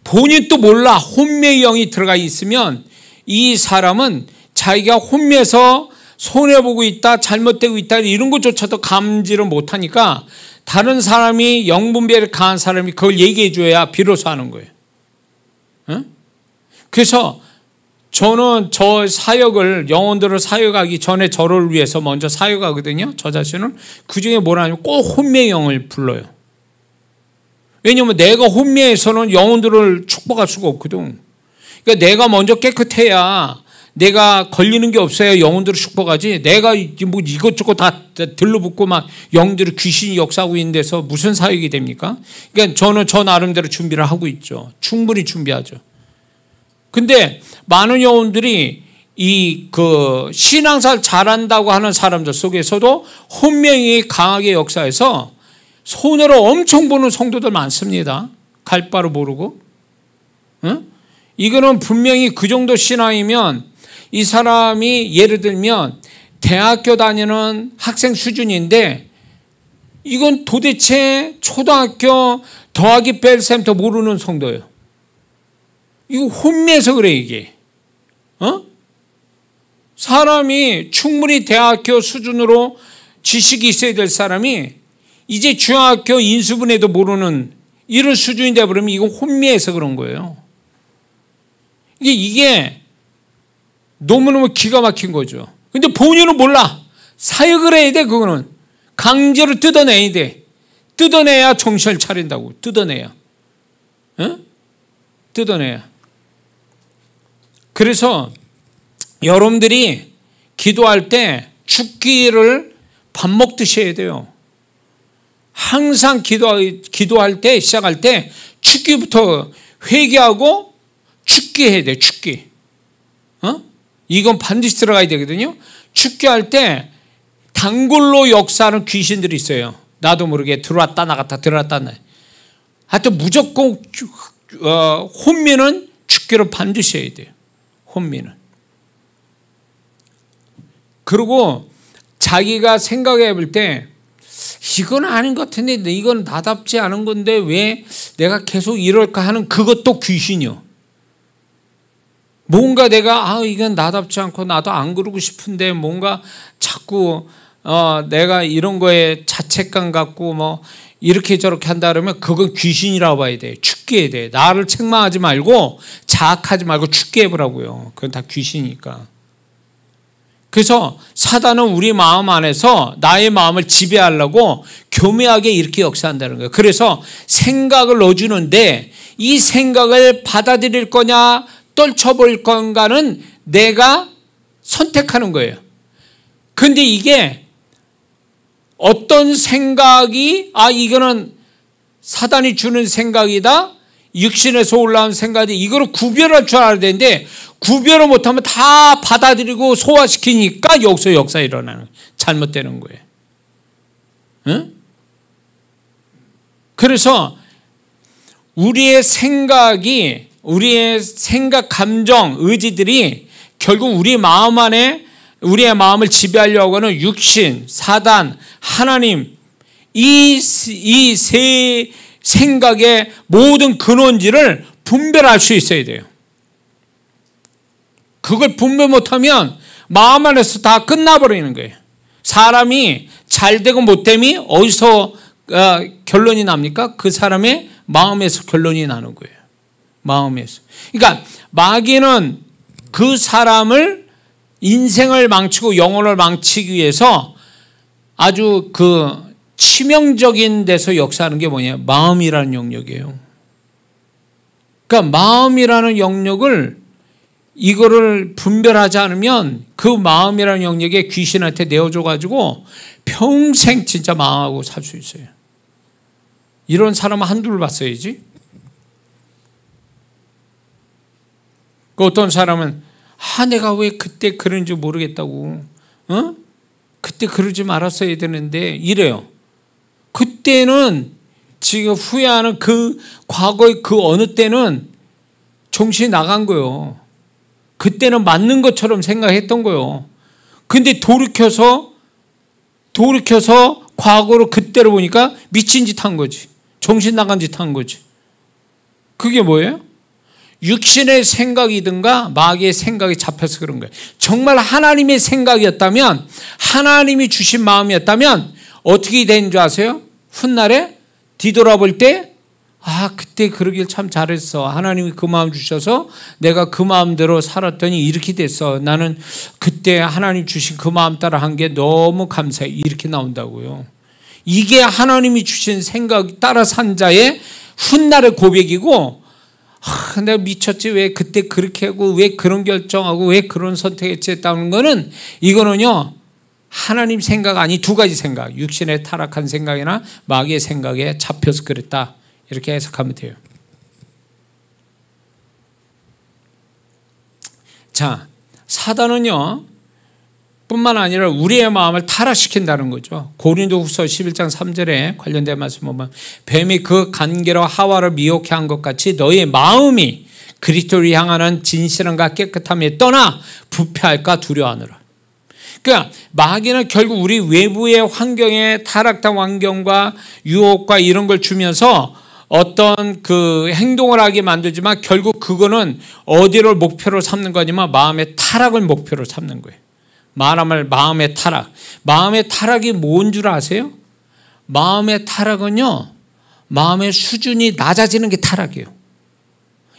본인도 몰라. 혼미의 영이 들어가 있으면 이 사람은 자기가 혼미해서 손해보고 있다, 잘못되고 있다 이런 것조차도 감지를 못하니까 다른 사람이 영분별이 강한 사람이 그걸 얘기해 줘야 비로소 하는 거예요. 그래서 저는 저 사역을, 영혼들을 사역하기 전에 저를 위해서 먼저 사역하거든요. 저 자신은. 그중에 뭐라냐면 꼭 혼미의 영을 불러요. 왜냐하면 내가 혼미해서는 영혼들을 축복할 수가 없거든. 그러니까 내가 먼저 깨끗해야, 내가 걸리는 게 없어야 영혼들을 축복하지, 내가 뭐 이것저것 다 들러붙고 막 영들이 귀신이 역사하고 있는 데서 무슨 사역이 됩니까? 그러니까 저는 저 나름대로 준비를 하고 있죠. 충분히 준비하죠. 근데 많은 영혼들이 신앙생활 잘한다고 하는 사람들 속에서도 혼명이 강하게 역사해서 손해를 엄청 보는 성도들 많습니다. 갈 바를 모르고. 이거는 분명히 그 정도 신앙이면 이 사람이 예를 들면 대학교 다니는 학생 수준인데 이건 도대체 초등학교 더하기 뺄셈도 모르는 성도예요. 이거 혼미해서 그래 이게. 사람이 충분히 대학교 수준으로 지식이 있어야 될 사람이 이제 중학교 인수분해도 모르는 이런 수준이 되어버리면 이건 혼미해서 그런 거예요. 이게 너무너무 기가 막힌 거죠. 근데 본인은 몰라. 사역을 해야 돼. 그거는 강제로 뜯어내야 돼. 뜯어내야 정신을 차린다고. 뜯어내야. 뜯어내야. 그래서 여러분들이 기도할 때 죽기를 밥 먹듯이 해야 돼요. 항상 기도할 때, 시작할 때 죽기부터 회개하고 죽기해야 돼. 죽기. 이건 반드시 들어가야 되거든요. 죽기할 때 단골로 역사하는 귀신들이 있어요. 나도 모르게 들어왔다 나갔다 들어왔다 나갔다. 하여튼 무조건 혼미는 죽기를 반드시 해야 돼요. 혼미는. 그리고 자기가 생각해 볼 때 이건 아닌 것 같은데 이건 나답지 않은 건데 왜 내가 계속 이럴까 하는 그것도 귀신이요. 뭔가 내가 이건 나답지 않고 나도 안 그러고 싶은데 뭔가 자꾸 내가 이런 거에 자책감 갖고 뭐 이렇게 저렇게 한다 그러면 그건 귀신이라고 봐야 돼. 죽게 해야 돼. 나를 책망하지 말고 자학하지 말고 죽게 해보라고요. 그건 다 귀신이니까. 그래서 사단은 우리 마음 안에서 나의 마음을 지배하려고 교묘하게 이렇게 역사한다는 거예요. 그래서 생각을 넣어주는데 이 생각을 받아들일 거냐 떨쳐버릴 건가는 내가 선택하는 거예요. 근데 이게 어떤 생각이 이거는 사단이 주는 생각이다, 육신에서 올라온 생각이 이거를 구별할 줄 알아야 되는데 구별을 못하면 다 받아들이고 소화시키니까 여기서 역사 일어나는 잘못되는 거예요. 응? 그래서 우리의 생각이, 우리의 생각, 감정, 의지들이 결국 우리 마음 안에 우리의 마음을 지배하려고 하는 육신, 사단, 하나님, 이 세 생각의 모든 근원지를 분별할 수 있어야 돼요. 그걸 분별 못하면 마음 안에서 다 끝나버리는 거예요. 사람이 잘되고 못됨이 어디서 결론이 납니까? 그 사람의 마음에서 결론이 나는 거예요. 마음에서. 그러니까 마귀는 그 사람을 인생을 망치고 영혼을 망치기 위해서 아주 치명적인 데서 역사하는 게 뭐냐? 마음이라는 영역이에요. 그러니까 마음이라는 영역을 이거를 분별하지 않으면 그 마음이라는 영역에 귀신한테 내어줘가지고 평생 진짜 망하고 살 수 있어요. 이런 사람은 한둘 봤어야지. 그 어떤 사람은 내가 왜 그때 그런지 모르겠다고, 그때 그러지 말았어야 되는데 이래요. 그때는 지금 후회하는 그 과거의 그 어느 때는 정신이 나간 거예요. 그때는 맞는 것처럼 생각했던 거예요. 근데 돌이켜서 과거로 그때로 보니까 미친 짓 한 거지. 정신 나간 짓 한 거지. 그게 뭐예요? 육신의 생각이든가 마귀의 생각이 잡혀서 그런 거예요. 정말 하나님의 생각이었다면, 하나님이 주신 마음이었다면 어떻게 된 줄 아세요? 훗날에 뒤돌아볼 때 그때 그러길 참 잘했어. 하나님이 그 마음 주셔서 내가 그 마음대로 살았더니 이렇게 됐어. 나는 그때 하나님 주신 그 마음 따라 한 게 너무 감사해. 이렇게 나온다고요. 이게 하나님이 주신 생각 따라 산 자의 훗날의 고백이고, 내가 미쳤지. 왜 그때 그렇게 하고, 왜 그런 결정하고, 왜 그런 선택했지 했다는 거는, 이거는요, 하나님 생각 아니 두 가지 생각. 육신의 타락한 생각이나 마귀의 생각에 잡혀서 그랬다. 이렇게 해석하면 돼요. 자, 사단은요, 뿐만 아니라 우리의 마음을 타락시킨다는 거죠. 고린도후서 11장 3절에 관련된 말씀 보면 뱀이 그 간계로 하와를 미혹해 한 것 같이 너의 마음이 그리스도를 향하는 진실함과 깨끗함에 떠나 부패할까 두려워하느라. 그러니까 마귀는 결국 우리 외부의 환경에 타락한 환경과 유혹과 이런 걸 주면서 어떤 그 행동을 하게 만들지만 결국 그거는 어디를 목표로 삼는 거냐면 마음의 타락을 목표로 삼는 거예요. 말하면 마음의 타락. 마음의 타락이 뭔 줄 아세요? 마음의 타락은요, 마음의 수준이 낮아지는 게 타락이에요.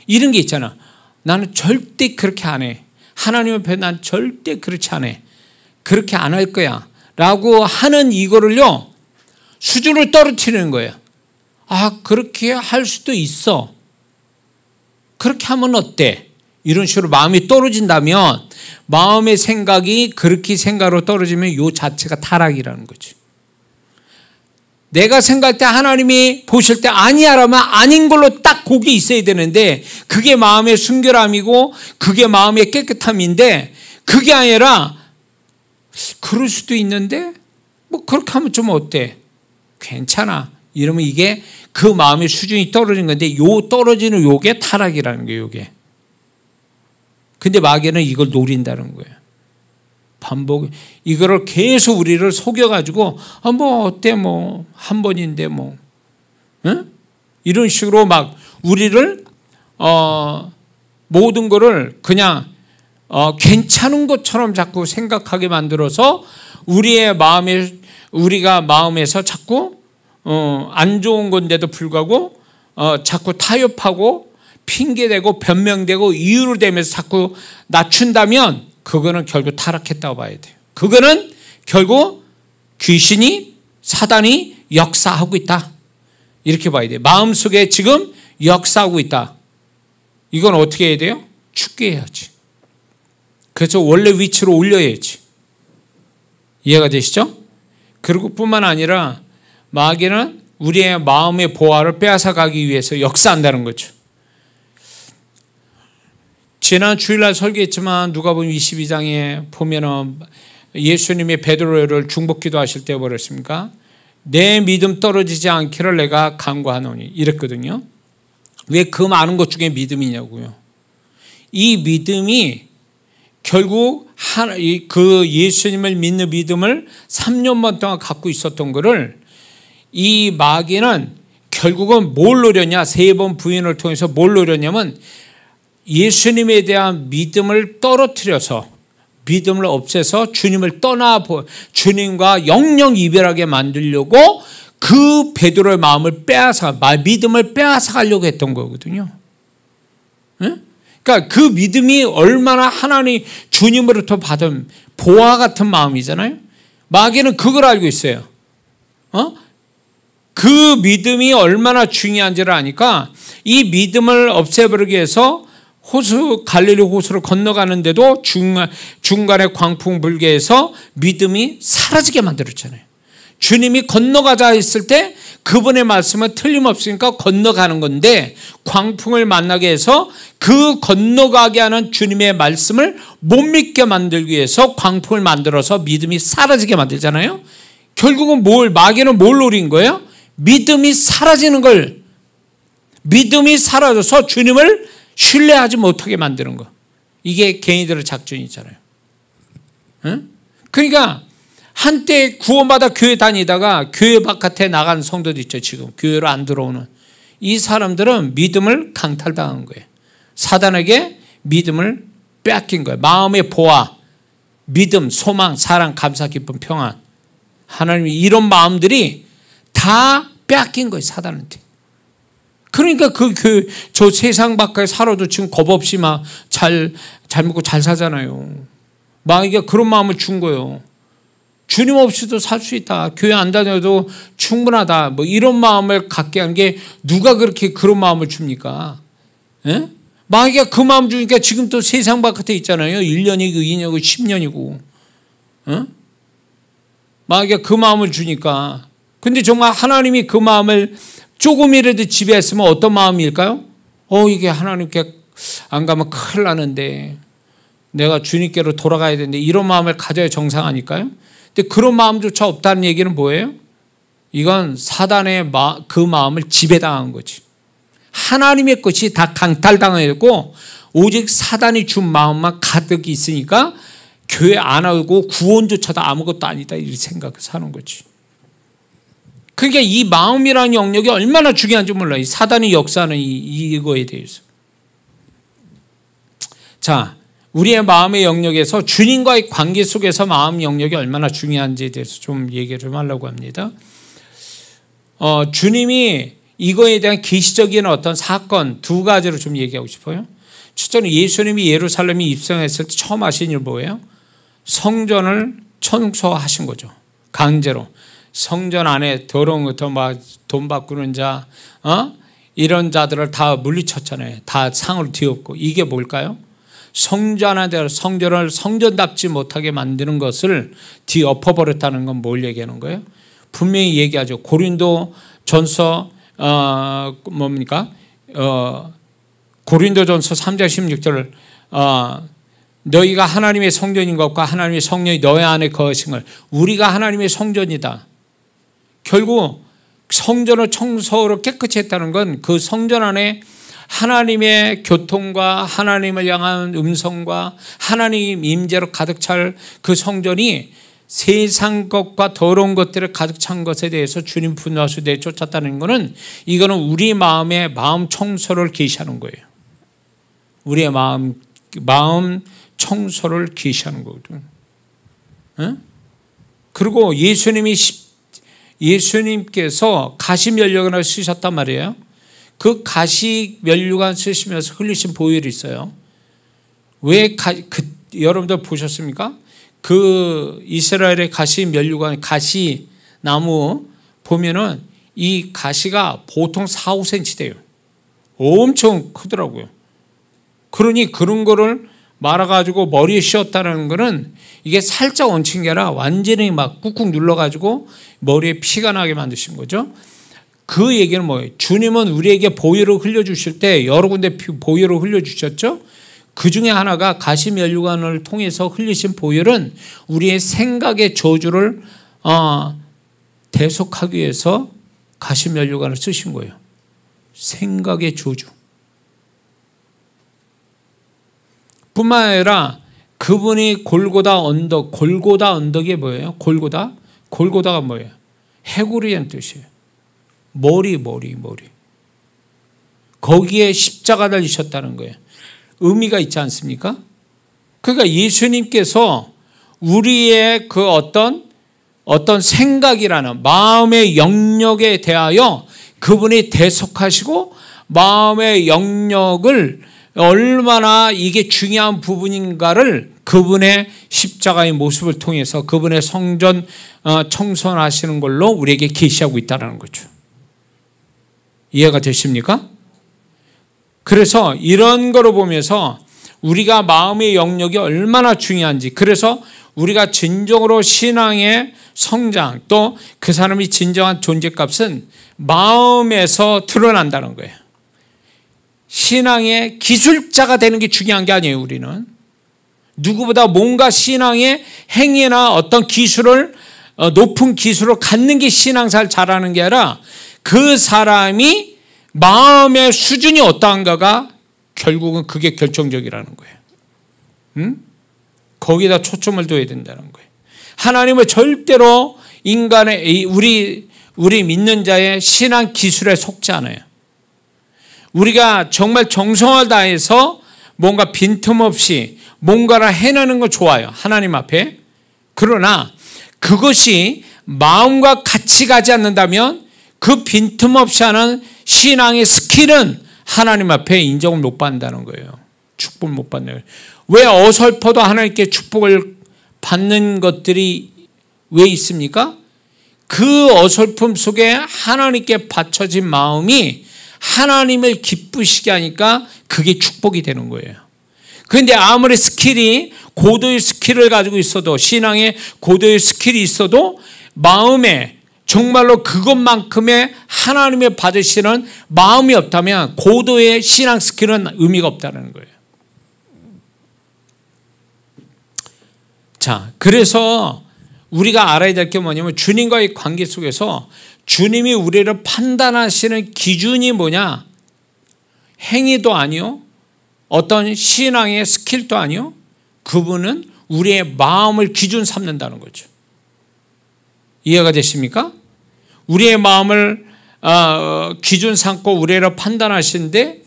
이런 게 있잖아. 나는 절대 그렇게 안 해. 하나님 앞에 난 절대 그렇지 않아. 그렇게 안 할 거야. 라고 하는 이거를요, 수준을 떨어뜨리는 거예요. 그렇게 할 수도 있어. 그렇게 하면 어때? 이런 식으로 마음이 떨어진다면, 마음의 생각이 그렇게 생각으로 떨어지면 이 자체가 타락이라는 거지. 내가 생각할 때 하나님이 보실 때 아니야라면 아닌 걸로 딱 거기 있어야 되는데, 그게 마음의 순결함이고 그게 마음의 깨끗함인데, 그게 아니라 그럴 수도 있는데 뭐 그렇게 하면 좀 어때? 괜찮아. 이러면 이게 그 마음의 수준이 떨어진 건데, 요 떨어지는 요게 타락이라는 거예요. 요게. 근데 마귀는 이걸 노린다는 거예요. 반복. 이거를 계속 우리를 속여가지고 뭐 어때 뭐 한 번인데 뭐 이런 식으로 막 우리를 모든 거를 그냥 괜찮은 것처럼 자꾸 생각하게 만들어서 우리가 마음에서 자꾸 안 좋은 건데도 불구하고 자꾸 타협하고 핑계대고 변명되고 이유를 대면서 자꾸 낮춘다면 그거는 결국 타락했다고 봐야 돼요. 그거는 결국 귀신이, 사단이 역사하고 있다. 이렇게 봐야 돼요. 마음속에 지금 역사하고 있다. 이건 어떻게 해야 돼요? 죽게 해야지. 그래서 원래 위치로 올려야지. 이해가 되시죠? 그리고 뿐만 아니라 마귀는 우리의 마음의 보화를 빼앗아가기 위해서 역사한다는 거죠. 지난 주일날 설교했지만 누가복음 22장에 보면은 예수님이 베드로를 중보기도 하실 때 뭐랬습니까? 내 믿음 떨어지지 않기를 내가 간구하노니 이랬거든요. 왜 그 많은 것 중에 믿음이냐고요. 이 믿음이 결국 그 예수님을 믿는 믿음을 3년반 동안 갖고 있었던 거를 이 마귀는 결국은 뭘 노렸냐? 3번 부인을 통해서 뭘 노렸냐면 예수님에 대한 믿음을 떨어뜨려서, 믿음을 없애서 주님을 주님과 영영 이별하게 만들려고 그 베드로의 마음을 믿음을 빼앗아가려고 했던 거거든요. 그러니까 그 믿음이 얼마나 하나님 주님으로부터 받은 보화 같은 마음이잖아요. 마귀는 그걸 알고 있어요. 그 믿음이 얼마나 중요한지를 아니까 이 믿음을 없애버리기 위해서 갈릴리 호수를 건너가는데도 중간에 광풍 불게 해서 믿음이 사라지게 만들었잖아요. 주님이 건너가자 했을 때 그분의 말씀은 틀림없으니까 건너가는 건데, 광풍을 만나게 해서 그 건너가게 하는 주님의 말씀을 못 믿게 만들기 위해서 광풍을 만들어서 믿음이 사라지게 만들잖아요. 결국은 마귀는 뭘 노린 거예요? 믿음이 사라지는 걸, 믿음이 사라져서 주님을 신뢰하지 못하게 만드는 거. 이게 개인들의 작전이잖아요. 응? 그러니까 한때 구원받아 교회 다니다가 교회 바깥에 나간 성도도 있죠. 지금 교회로 안 들어오는 이 사람들은 믿음을 강탈당한 거예요. 사단에게 믿음을 빼앗긴 거예요. 마음의 보아, 믿음, 소망, 사랑, 감사, 기쁨, 평안, 하나님, 이런 마음들이 다 빼앗긴 거예요. 사단한테. 그러니까 저 세상 밖에 살아도 지금 겁 없이 막 잘 먹고 잘 사잖아요. 마귀가 그런 마음을 준 거예요. 주님 없이도 살 수 있다. 교회 안 다녀도 충분하다. 뭐 이런 마음을 갖게 한 게 누가 그렇게 그런 마음을 줍니까? 예? 마귀가 그 마음 주니까 지금 또 세상 바깥에 있잖아요. 1년이고 2년이고 10년이고. 예? 마귀가 그 마음을 주니까. 근데 정말 하나님이 그 마음을 조금이라도 지배했으면 어떤 마음일까요? 이게 하나님께 안 가면 큰일 나는데, 내가 주님께로 돌아가야 되는데, 이런 마음을 가져야 정상 아닐까요? 근데 그런 마음조차 없다는 얘기는 뭐예요? 이건 사단의 그 마음을 지배당한 거지. 하나님의 것이 다 강탈당했고 오직 사단이 준 마음만 가득 있으니까 교회 안 하고 구원조차도 아무것도 아니다, 이렇게 생각해서 사는 거지. 그러니까 이 마음이라는 영역이 얼마나 중요한지 몰라요. 이 사단이 역사하는 이거에 대해서. 자, 우리의 마음의 영역에서 주님과의 관계 속에서 마음 영역이 얼마나 중요한지에 대해서 좀 얘기를 좀 하려고 합니다. 주님이 이거에 대한 계시적인 어떤 사건 두 가지로 좀 얘기하고 싶어요. 첫째는 예수님이 예루살렘에 입성했을 때 처음 하신 일 뭐예요? 성전을 청소하신 거죠. 강제로. 성전 안에 더러운 것도 막 돈 바꾸는 자, 이런 자들을 다 물리쳤잖아요. 다 상으로 뒤엎고. 이게 뭘까요? 성전을 성전답지 못하게 만드는 것을 뒤엎어버렸다는 건 뭘 얘기하는 거예요? 분명히 얘기하죠. 고린도 전서 고린도 전서 3장 16절 너희가 하나님의 성전인 것과 하나님의 성령이 너희 안에 거하신 걸, 우리가 하나님의 성전이다. 결국 성전을 청소로 깨끗이 했다는 건 그 성전 안에 하나님의 교통과 하나님을 향한 음성과 하나님 임재로 가득 찰 그 성전이 세상 것과 더러운 것들을 가득 찬 것에 대해서 주님 분노하시고 내쫓았다는 것은, 이거는 우리 마음의 마음 청소를 계시하는 거예요. 우리의 마음 청소를 계시하는 거거든. 그리고 예수님께서 가시면류관을 쓰셨단 말이에요. 그 가시면류관 쓰시면서 흘리신 보혈이 있어요. 왜 여러분들 보셨습니까? 그 이스라엘의 가시면류관, 가시나무 보면은 이 가시가 보통 4-5cm 돼요. 엄청 크더라고요. 그러니 그런 거를 말아가지고 머리에 씌웠다는 거는 이게 살짝 얹힌 게 아니라 완전히 막 꾹꾹 눌러가지고 머리에 피가 나게 만드신 거죠. 그 얘기는 뭐예요? 주님은 우리에게 보혈을 흘려주실 때 여러 군데 보혈을 흘려주셨죠. 그 중에 하나가 가시면류관을 통해서 흘리신 보혈은 우리의 생각의 저주를 대속하기 위해서 가시면류관을 쓰신 거예요. 생각의 저주. 뿐만 아니라 그분이 골고다 언덕이 뭐예요? 골고다가 뭐예요? 해골이라는 뜻이에요. 머리. 거기에 십자가를 지셨다는 거예요. 의미가 있지 않습니까? 그러니까 예수님께서 우리의 그 어떤 생각이라는 마음의 영역에 대하여 그분이 대속하시고, 마음의 영역을 얼마나 이게 중요한 부분인가를 그분의 십자가의 모습을 통해서 그분의 성전 청소하시는 걸로 우리에게 계시하고 있다는 거죠. 이해가 되십니까? 그래서 이런 거로 보면서 우리가 마음의 영역이 얼마나 중요한지, 그래서 우리가 진정으로 신앙의 성장, 또 그 사람이 진정한 존재값은 마음에서 드러난다는 거예요. 신앙의 기술자가 되는 게 중요한 게 아니에요. 우리는 누구보다 뭔가 신앙의 행위나 어떤 기술을, 높은 기술을 갖는 게 신앙생활 잘하는 게 아니라 그 사람이 마음의 수준이 어떠한가가 결국은 그게 결정적이라는 거예요. 거기다 초점을 둬야 된다는 거예요. 하나님은 절대로 인간의, 우리 믿는 자의 신앙 기술에 속지 않아요. 우리가 정말 정성을 다해서 뭔가 빈틈없이 뭔가를 해내는 건 좋아요. 하나님 앞에. 그러나 그것이 마음과 같이 가지 않는다면 그 빈틈없이 하는 신앙의 스킬은 하나님 앞에 인정을 못 받는다는 거예요. 축복을 못 받는 거예요. 왜 어설퍼도 하나님께 축복을 받는 것들이 왜 있습니까? 그 어설픔 속에 하나님께 바쳐진 마음이 하나님을 기쁘시게 하니까 그게 축복이 되는 거예요. 그런데 아무리 스킬이, 고도의 스킬을 가지고 있어도, 신앙에 고도의 스킬이 있어도 마음에 정말로 그것만큼의 하나님의 받으시는 마음이 없다면 고도의 신앙 스킬은 의미가 없다는 거예요. 자, 그래서 우리가 알아야 될 게 뭐냐면 주님과의 관계 속에서 주님이 우리를 판단하시는 기준이 뭐냐? 행위도 아니요, 어떤 신앙의 스킬도 아니요, 그분은 우리의 마음을 기준 삼는다는 거죠. 이해가 되십니까? 우리의 마음을 기준 삼고 우리를 판단하시는데,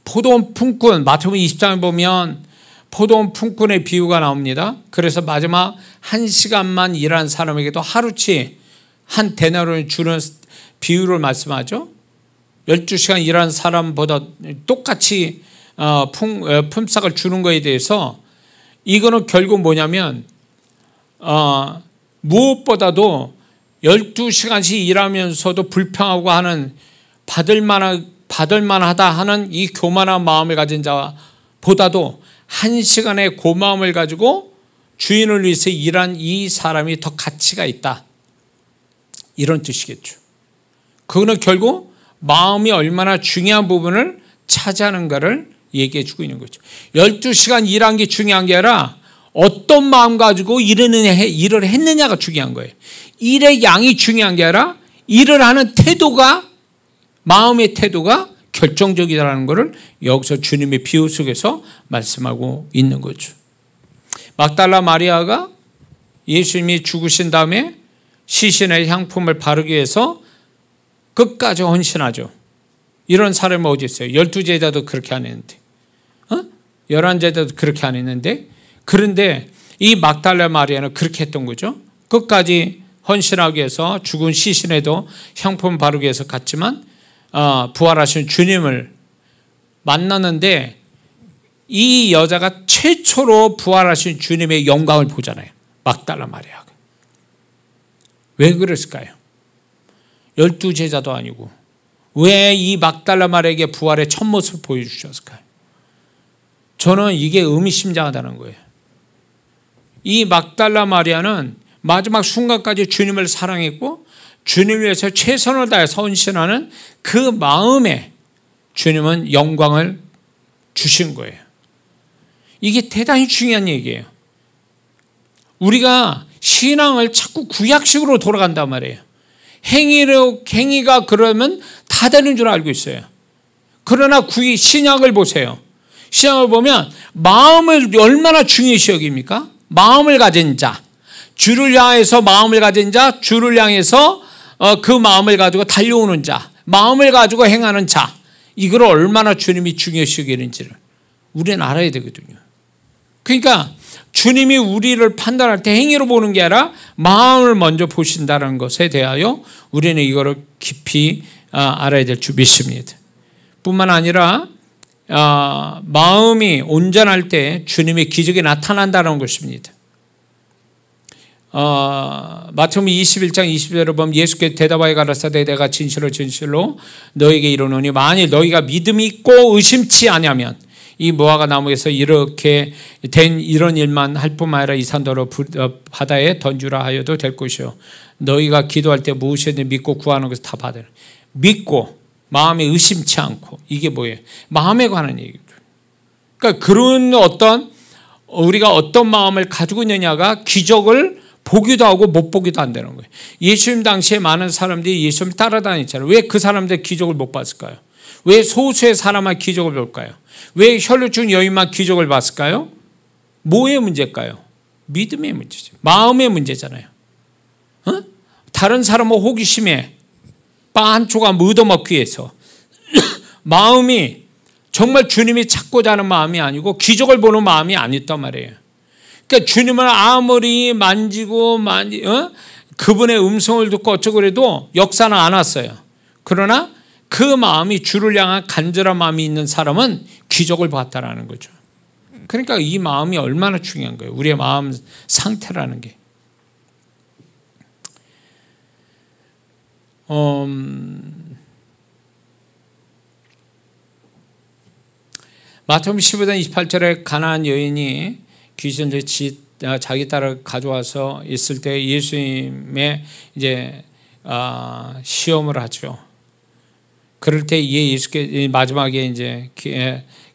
포도원 품꾼, 마태복음 20장에 보면 포도원 품꾼의 비유가 나옵니다. 그래서 마지막 1시간만 일한 사람에게도 하루치 한 데나리온을 주는 비유를 말씀하죠. 12시간 일한 사람보다 똑같이 품삯을 주는 것에 대해서, 이거는 결국 뭐냐면 무엇보다도 12시간씩 일하면서도 불평하고 하는, 받을만하다 하는 이 교만한 마음을 가진 자보다도 1시간의 고마움을 가지고 주인을 위해서 일한 이 사람이 더 가치가 있다, 이런 뜻이겠죠. 그거는 결국 마음이 얼마나 중요한 부분을 차지하는가를 얘기해 주고 있는 거죠. 12시간 일한 게 중요한 게 아니라 어떤 마음 가지고 일을 했느냐가 중요한 거예요. 일의 양이 중요한 게 아니라 일을 하는 태도가, 마음의 태도가 결정적이라는 것을 여기서 주님의 비유 속에서 말씀하고 있는 거죠. 막달라 마리아가 예수님이 죽으신 다음에 시신의 향품을 바르기 위해서 끝까지 헌신하죠. 이런 사람이 어디 있어요? 12제자도 그렇게 안 했는데, 11제자도 그렇게 안 했는데, 그런데 이 막달라 마리아는 그렇게 했던 거죠. 끝까지 헌신하기 위해서 죽은 시신에도 향품 바르기 위해서 갔지만 부활하신 주님을 만났는데, 이 여자가 최초로 부활하신 주님의 영광을 보잖아요. 막달라 마리아가. 왜 그랬을까요? 12제자도 아니고 왜 이 막달라 마리아에게 부활의 첫 모습을 보여주셨을까요? 저는 이게 의미심장하다는 거예요. 이 막달라 마리아는 마지막 순간까지 주님을 사랑했고 주님을 위해서 최선을 다해서 헌신하는 그 마음에 주님은 영광을 주신 거예요. 이게 대단히 중요한 얘기예요. 우리가 신앙을 자꾸 구약식으로 돌아간단 말이에요. 행위가 그러면 다 되는 줄 알고 있어요. 그러나 신약을 보세요. 신약을 보면 마음을 얼마나 중요시 여깁니까? 마음을 가진 자, 주를 향해서 마음을 가진 자, 주를 향해서 그 마음을 가지고 달려오는 자, 마음을 가지고 행하는 자, 이걸 얼마나 주님이 중요시 여기는지를 우리는 알아야 되거든요. 그러니까 주님이 우리를 판단할 때 행위로 보는 게 아니라 마음을 먼저 보신다는 것에 대하여 우리는 이거를 깊이 알아야 될 줄 믿습니다. 뿐만 아니라 마음이 온전할 때 주님의 기적이 나타난다는 것입니다. 마태복음 21장 20절을 보면 예수께 대답하여 가라사대 내가 진실로 진실로 너에게 이르노니 만일 너희가 믿음이 있고 의심치 아니하면 이 무화과 나무에서 이렇게 된 이런 일만 할 뿐만 아니라 이 산더러 바다에 던주라 하여도 될 것이요 너희가 기도할 때 무엇이든 믿고 구하는 것을 다 받으라. 믿고 마음에 의심치 않고, 이게 뭐예요? 마음에 관한 얘기죠. 그러니까 그런 어떤 우리가 어떤 마음을 가지고 있느냐가 기적을 보기도 하고 못 보기도 한다는 거예요. 예수님 당시에 많은 사람들이 예수님 따라다녔잖아요. 왜 그 사람들 기적을 못 봤을까요? 왜 소수의 사람만 기적을 볼까요? 왜 혈루증 여인만 기적을 봤을까요? 뭐의 문제일까요? 믿음의 문제죠. 마음의 문제잖아요. 다른 사람은 호기심에 빵 한 조각 얻어먹기 위해서 마음이 정말 주님이 찾고자 하는 마음이 아니고 기적을 보는 마음이 아니었단 말이에요. 그러니까 주님을 아무리 만지고 그분의 음성을 듣고 어쩌고 그래도 역사는 안 왔어요. 그러나 그 마음이 주를 향한 간절한 마음이 있는 사람은 기적을 봤다라는 거죠. 그러니까 이 마음이 얼마나 중요한 거예요. 우리의 마음 상태라는 게. 마태복음 15장 28절에 가나안 여인이 귀신을 자기 딸을 가져와서 있을 때 예수님의 이제 시험을 하죠. 그럴 때 예수께 마지막에 이제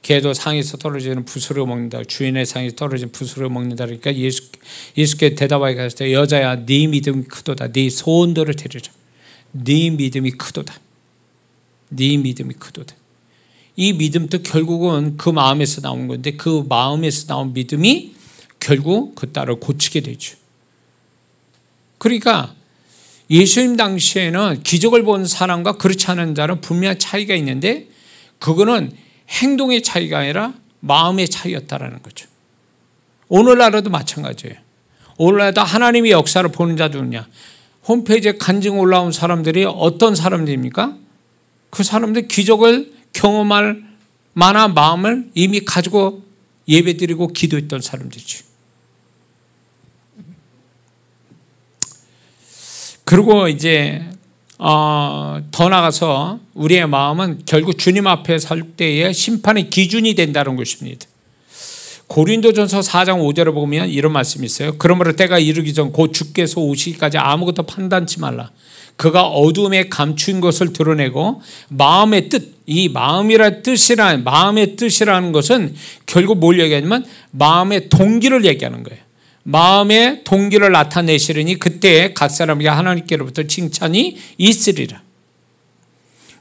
개도 상에서 떨어지는 붓으로 먹는다. 주인의 상에서 떨어지는 붓으로 먹는다. 그러니까 예수께 대답하여 가실 때 여자야 네 믿음이 크도다. 네 소원대로 되리라. 네 믿음이 크도다. 네 믿음이 크도다. 이 믿음도 결국은 그 마음에서 나온 건데 그 마음에서 나온 믿음이 결국 그 딸을 고치게 되죠. 그러니까 예수님 당시에는 기적을 본 사람과 그렇지 않은 자는 분명한 차이가 있는데 그거는 행동의 차이가 아니라 마음의 차이였다라는 거죠. 오늘날에도 마찬가지예요. 오늘날에도 하나님의 역사를 보는 자도 있냐. 홈페이지에 간증 올라온 사람들이 어떤 사람들입니까? 그 사람들 기적을 경험할 만한 마음을 이미 가지고 예배드리고 기도했던 사람들이죠. 그리고 이제 더 나가서 우리의 마음은 결국 주님 앞에 설 때의 심판의 기준이 된다는 것입니다. 고린도전서 4장 5절을 보면 이런 말씀이 있어요. 그러므로 때가 이르기 전 곧 주께서 오시기까지 아무것도 판단치 말라. 그가 어둠에 감춘 것을 드러내고 마음의 뜻, 이 마음의 뜻이라는 것은 결국 뭘 얘기하냐면 마음의 동기를 얘기하는 거예요. 마음의 동기를 나타내시려니 그때 각 사람에게 하나님께로부터 칭찬이 있으리라.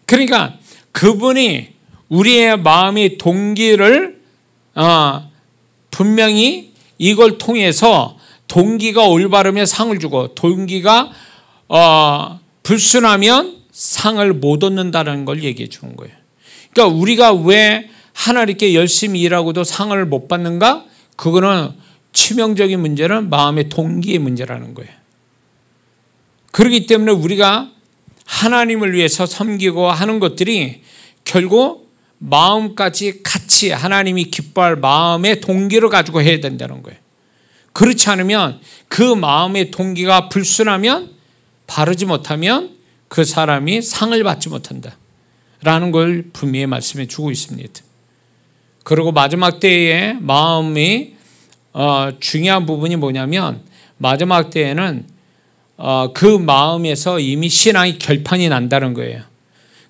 그러니까 그분이 우리의 마음의 동기를 분명히 이걸 통해서 동기가 올바르면 상을 주고 동기가 불순하면 상을 못 얻는다는 걸 얘기해 주는 거예요. 그러니까 우리가 왜 하나님께 열심히 일하고도 상을 못 받는가? 그거는 치명적인 문제는 마음의 동기의 문제라는 거예요. 그렇기 때문에 우리가 하나님을 위해서 섬기고 하는 것들이 결국 마음까지 같이 하나님이 기뻐할 마음의 동기를 가지고 해야 된다는 거예요. 그렇지 않으면 그 마음의 동기가 불순하면 바르지 못하면 그 사람이 상을 받지 못한다 라는 걸 분명히 말씀해 주고 있습니다. 그리고 마지막 때의 마음이 중요한 부분이 뭐냐면 마지막 때에는 그 마음에서 이미 신앙이 결판이 난다는 거예요.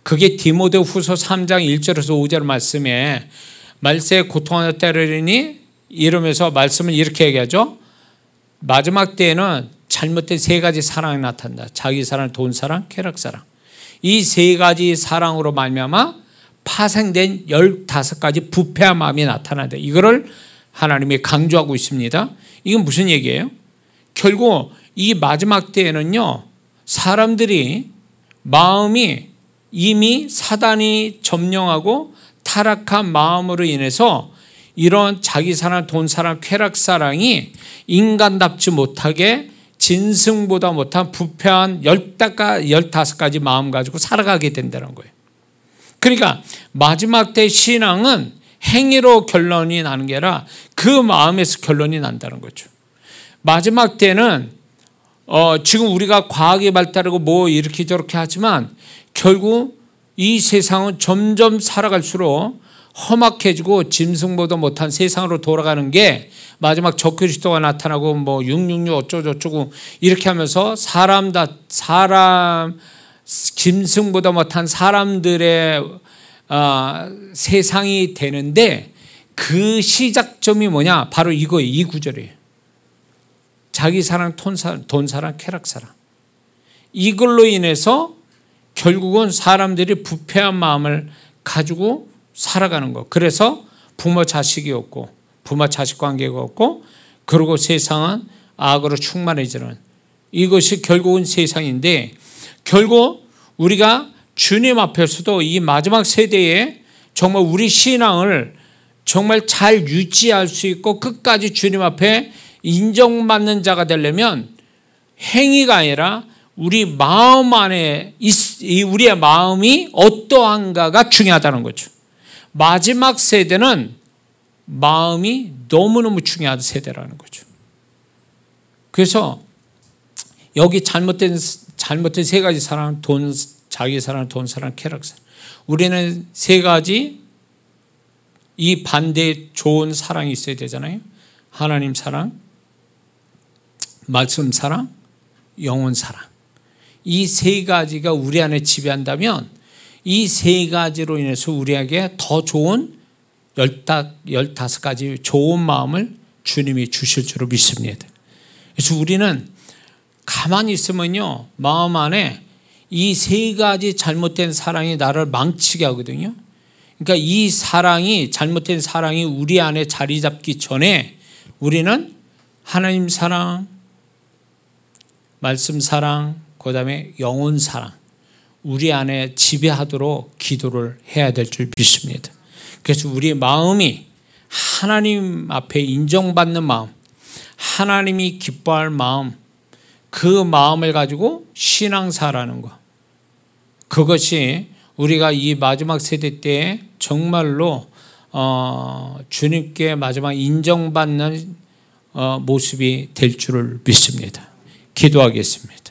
그게 디모데후서 3장 1절에서 5절 말씀에 말세에 고통하는 때르니 이러면서 말씀을 이렇게 얘기하죠. 마지막 때에는 잘못된 세 가지 사랑이 나타난다. 자기 사랑, 돈 사랑, 쾌락 사랑. 이 세 가지 사랑으로 말미암아 파생된 15가지 부패한 마음이 나타난다. 이거를 하나님이 강조하고 있습니다. 이건 무슨 얘기예요? 결국 이 마지막 때에는요, 사람들이 마음이 이미 사단이 점령하고 타락한 마음으로 인해서 이런 자기 사랑, 돈 사랑, 쾌락 사랑이 인간답지 못하게 진승보다 못한 부패한 15가지 마음 가지고 살아가게 된다는 거예요. 그러니까 마지막 때 신앙은 행위로 결론이 나는 게 아니라 그 마음에서 결론이 난다는 거죠. 마지막 때는 지금 우리가 과학이 발달하고 뭐 이렇게 저렇게 하지만 결국 이 세상은 점점 살아갈수록 험악해지고 짐승보다 못한 세상으로 돌아가는 게 마지막 적그리스도가 나타나고 뭐 666 어쩌고저쩌고 이렇게 하면서 짐승보다 못한 사람들의 세상이 되는데 그 시작점이 뭐냐? 바로 이거예요. 이 구절이에요. 자기 사랑, 돈 사랑, 쾌락 사랑. 이걸로 인해서 결국은 사람들이 부패한 마음을 가지고 살아가는 거. 그래서 부모 자식이 없고 부모 자식 관계가 없고 그리고 세상은 악으로 충만해지는 이것이 결국은 세상인데 결국 우리가 주님 앞에서도 이 마지막 세대에 정말 우리 신앙을 정말 잘 유지할 수 있고 끝까지 주님 앞에 인정받는 자가 되려면 행위가 아니라 우리 마음 안에 우리의 마음이 어떠한가가 중요하다는 거죠. 마지막 세대는 마음이 너무너무 중요한 세대라는 거죠. 그래서 여기 잘못된 세 가지 사랑, 자기 사랑, 돈 사랑, 쾌락 사랑. 우리는 세 가지 이 반대의 좋은 사랑이 있어야 되잖아요. 하나님 사랑, 말씀 사랑, 영혼 사랑. 이 세 가지가 우리 안에 지배한다면 이 세 가지로 인해서 우리에게 더 좋은 15가지 좋은 마음을 주님이 주실 줄로 믿습니다. 그래서 우리는 가만히 있으면요, 마음 안에 이 세 가지 잘못된 사랑이 나를 망치게 하거든요. 그러니까 이 사랑이, 잘못된 사랑이 우리 안에 자리 잡기 전에 우리는 하나님 사랑, 말씀 사랑, 그 다음에 영혼 사랑, 우리 안에 지배하도록 기도를 해야 될 줄 믿습니다. 그래서 우리의 마음이 하나님 앞에 인정받는 마음, 하나님이 기뻐할 마음, 그 마음을 가지고 신앙사라는 거, 그것이 우리가 이 마지막 세대 때에 정말로 주님께 마지막 인정받는 모습이 될 줄을 믿습니다. 기도하겠습니다.